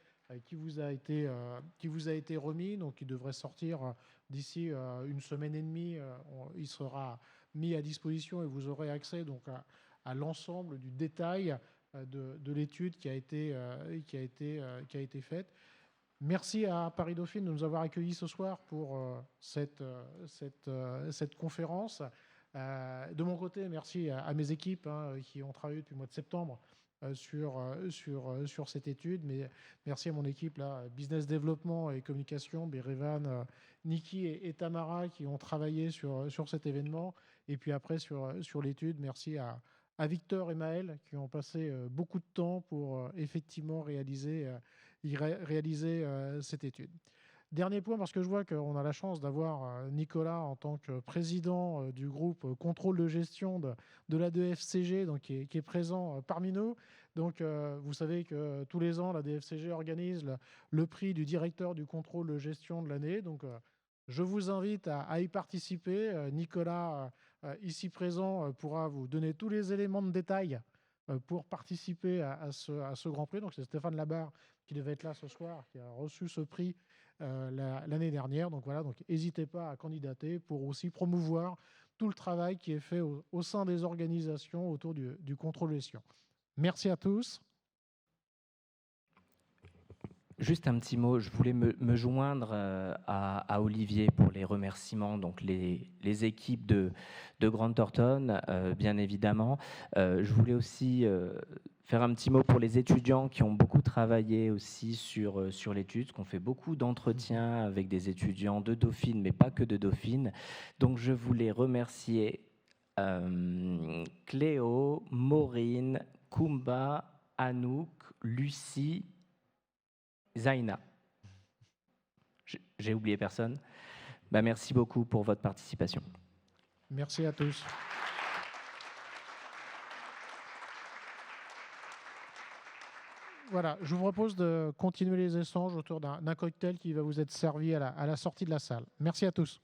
qui vous a été remis, donc il devrait sortir d'ici une semaine et demie. Il sera mis à disposition et vous aurez accès donc à l'ensemble du détail de l'étude qui a été faite. Merci à Paris Dauphine de nous avoir accueillis ce soir pour cette conférence. De mon côté, merci à mes équipes qui ont travaillé depuis le mois de septembre sur cette étude. Mais merci à mon équipe Business Développement et Communication, Bérévan, Niki et Tamara qui ont travaillé sur cet événement. Et puis après sur l'étude, merci à Victor et Maël qui ont passé beaucoup de temps pour effectivement réaliser cette étude. Dernier point, parce que je vois qu'on a la chance d'avoir Nicolas en tant que président du groupe contrôle de gestion de la DFCG, donc qui est présent parmi nous. Donc, vous savez que tous les ans, la DFCG organise le prix du directeur du contrôle de gestion de l'année. Donc, je vous invite à y participer. Nicolas, ici présent, pourra vous donner tous les éléments de détail pour participer à ce Grand Prix. Donc, c'est Stéphane Labarre qui devait être là ce soir, qui a reçu ce prix l'année dernière. Donc voilà, donc n'hésitez pas à candidater pour aussi promouvoir tout le travail qui est fait au sein des organisations autour du contrôle de gestion. Merci à tous. Juste un petit mot, je voulais me joindre à Olivier pour les remerciements, donc les équipes de Grant Thornton, bien évidemment. Je voulais aussi faire un petit mot pour les étudiants qui ont beaucoup travaillé aussi sur l'étude, qu'on fait beaucoup d'entretiens avec des étudiants de Dauphine, mais pas que de Dauphine. Donc je voulais remercier Cléo, Maureen, Kumba, Anouk, Lucie, Zaina. J'ai oublié personne. Merci beaucoup pour votre participation. Merci à tous. Voilà, je vous propose de continuer les échanges autour d'un cocktail qui va vous être servi à la sortie de la salle. Merci à tous.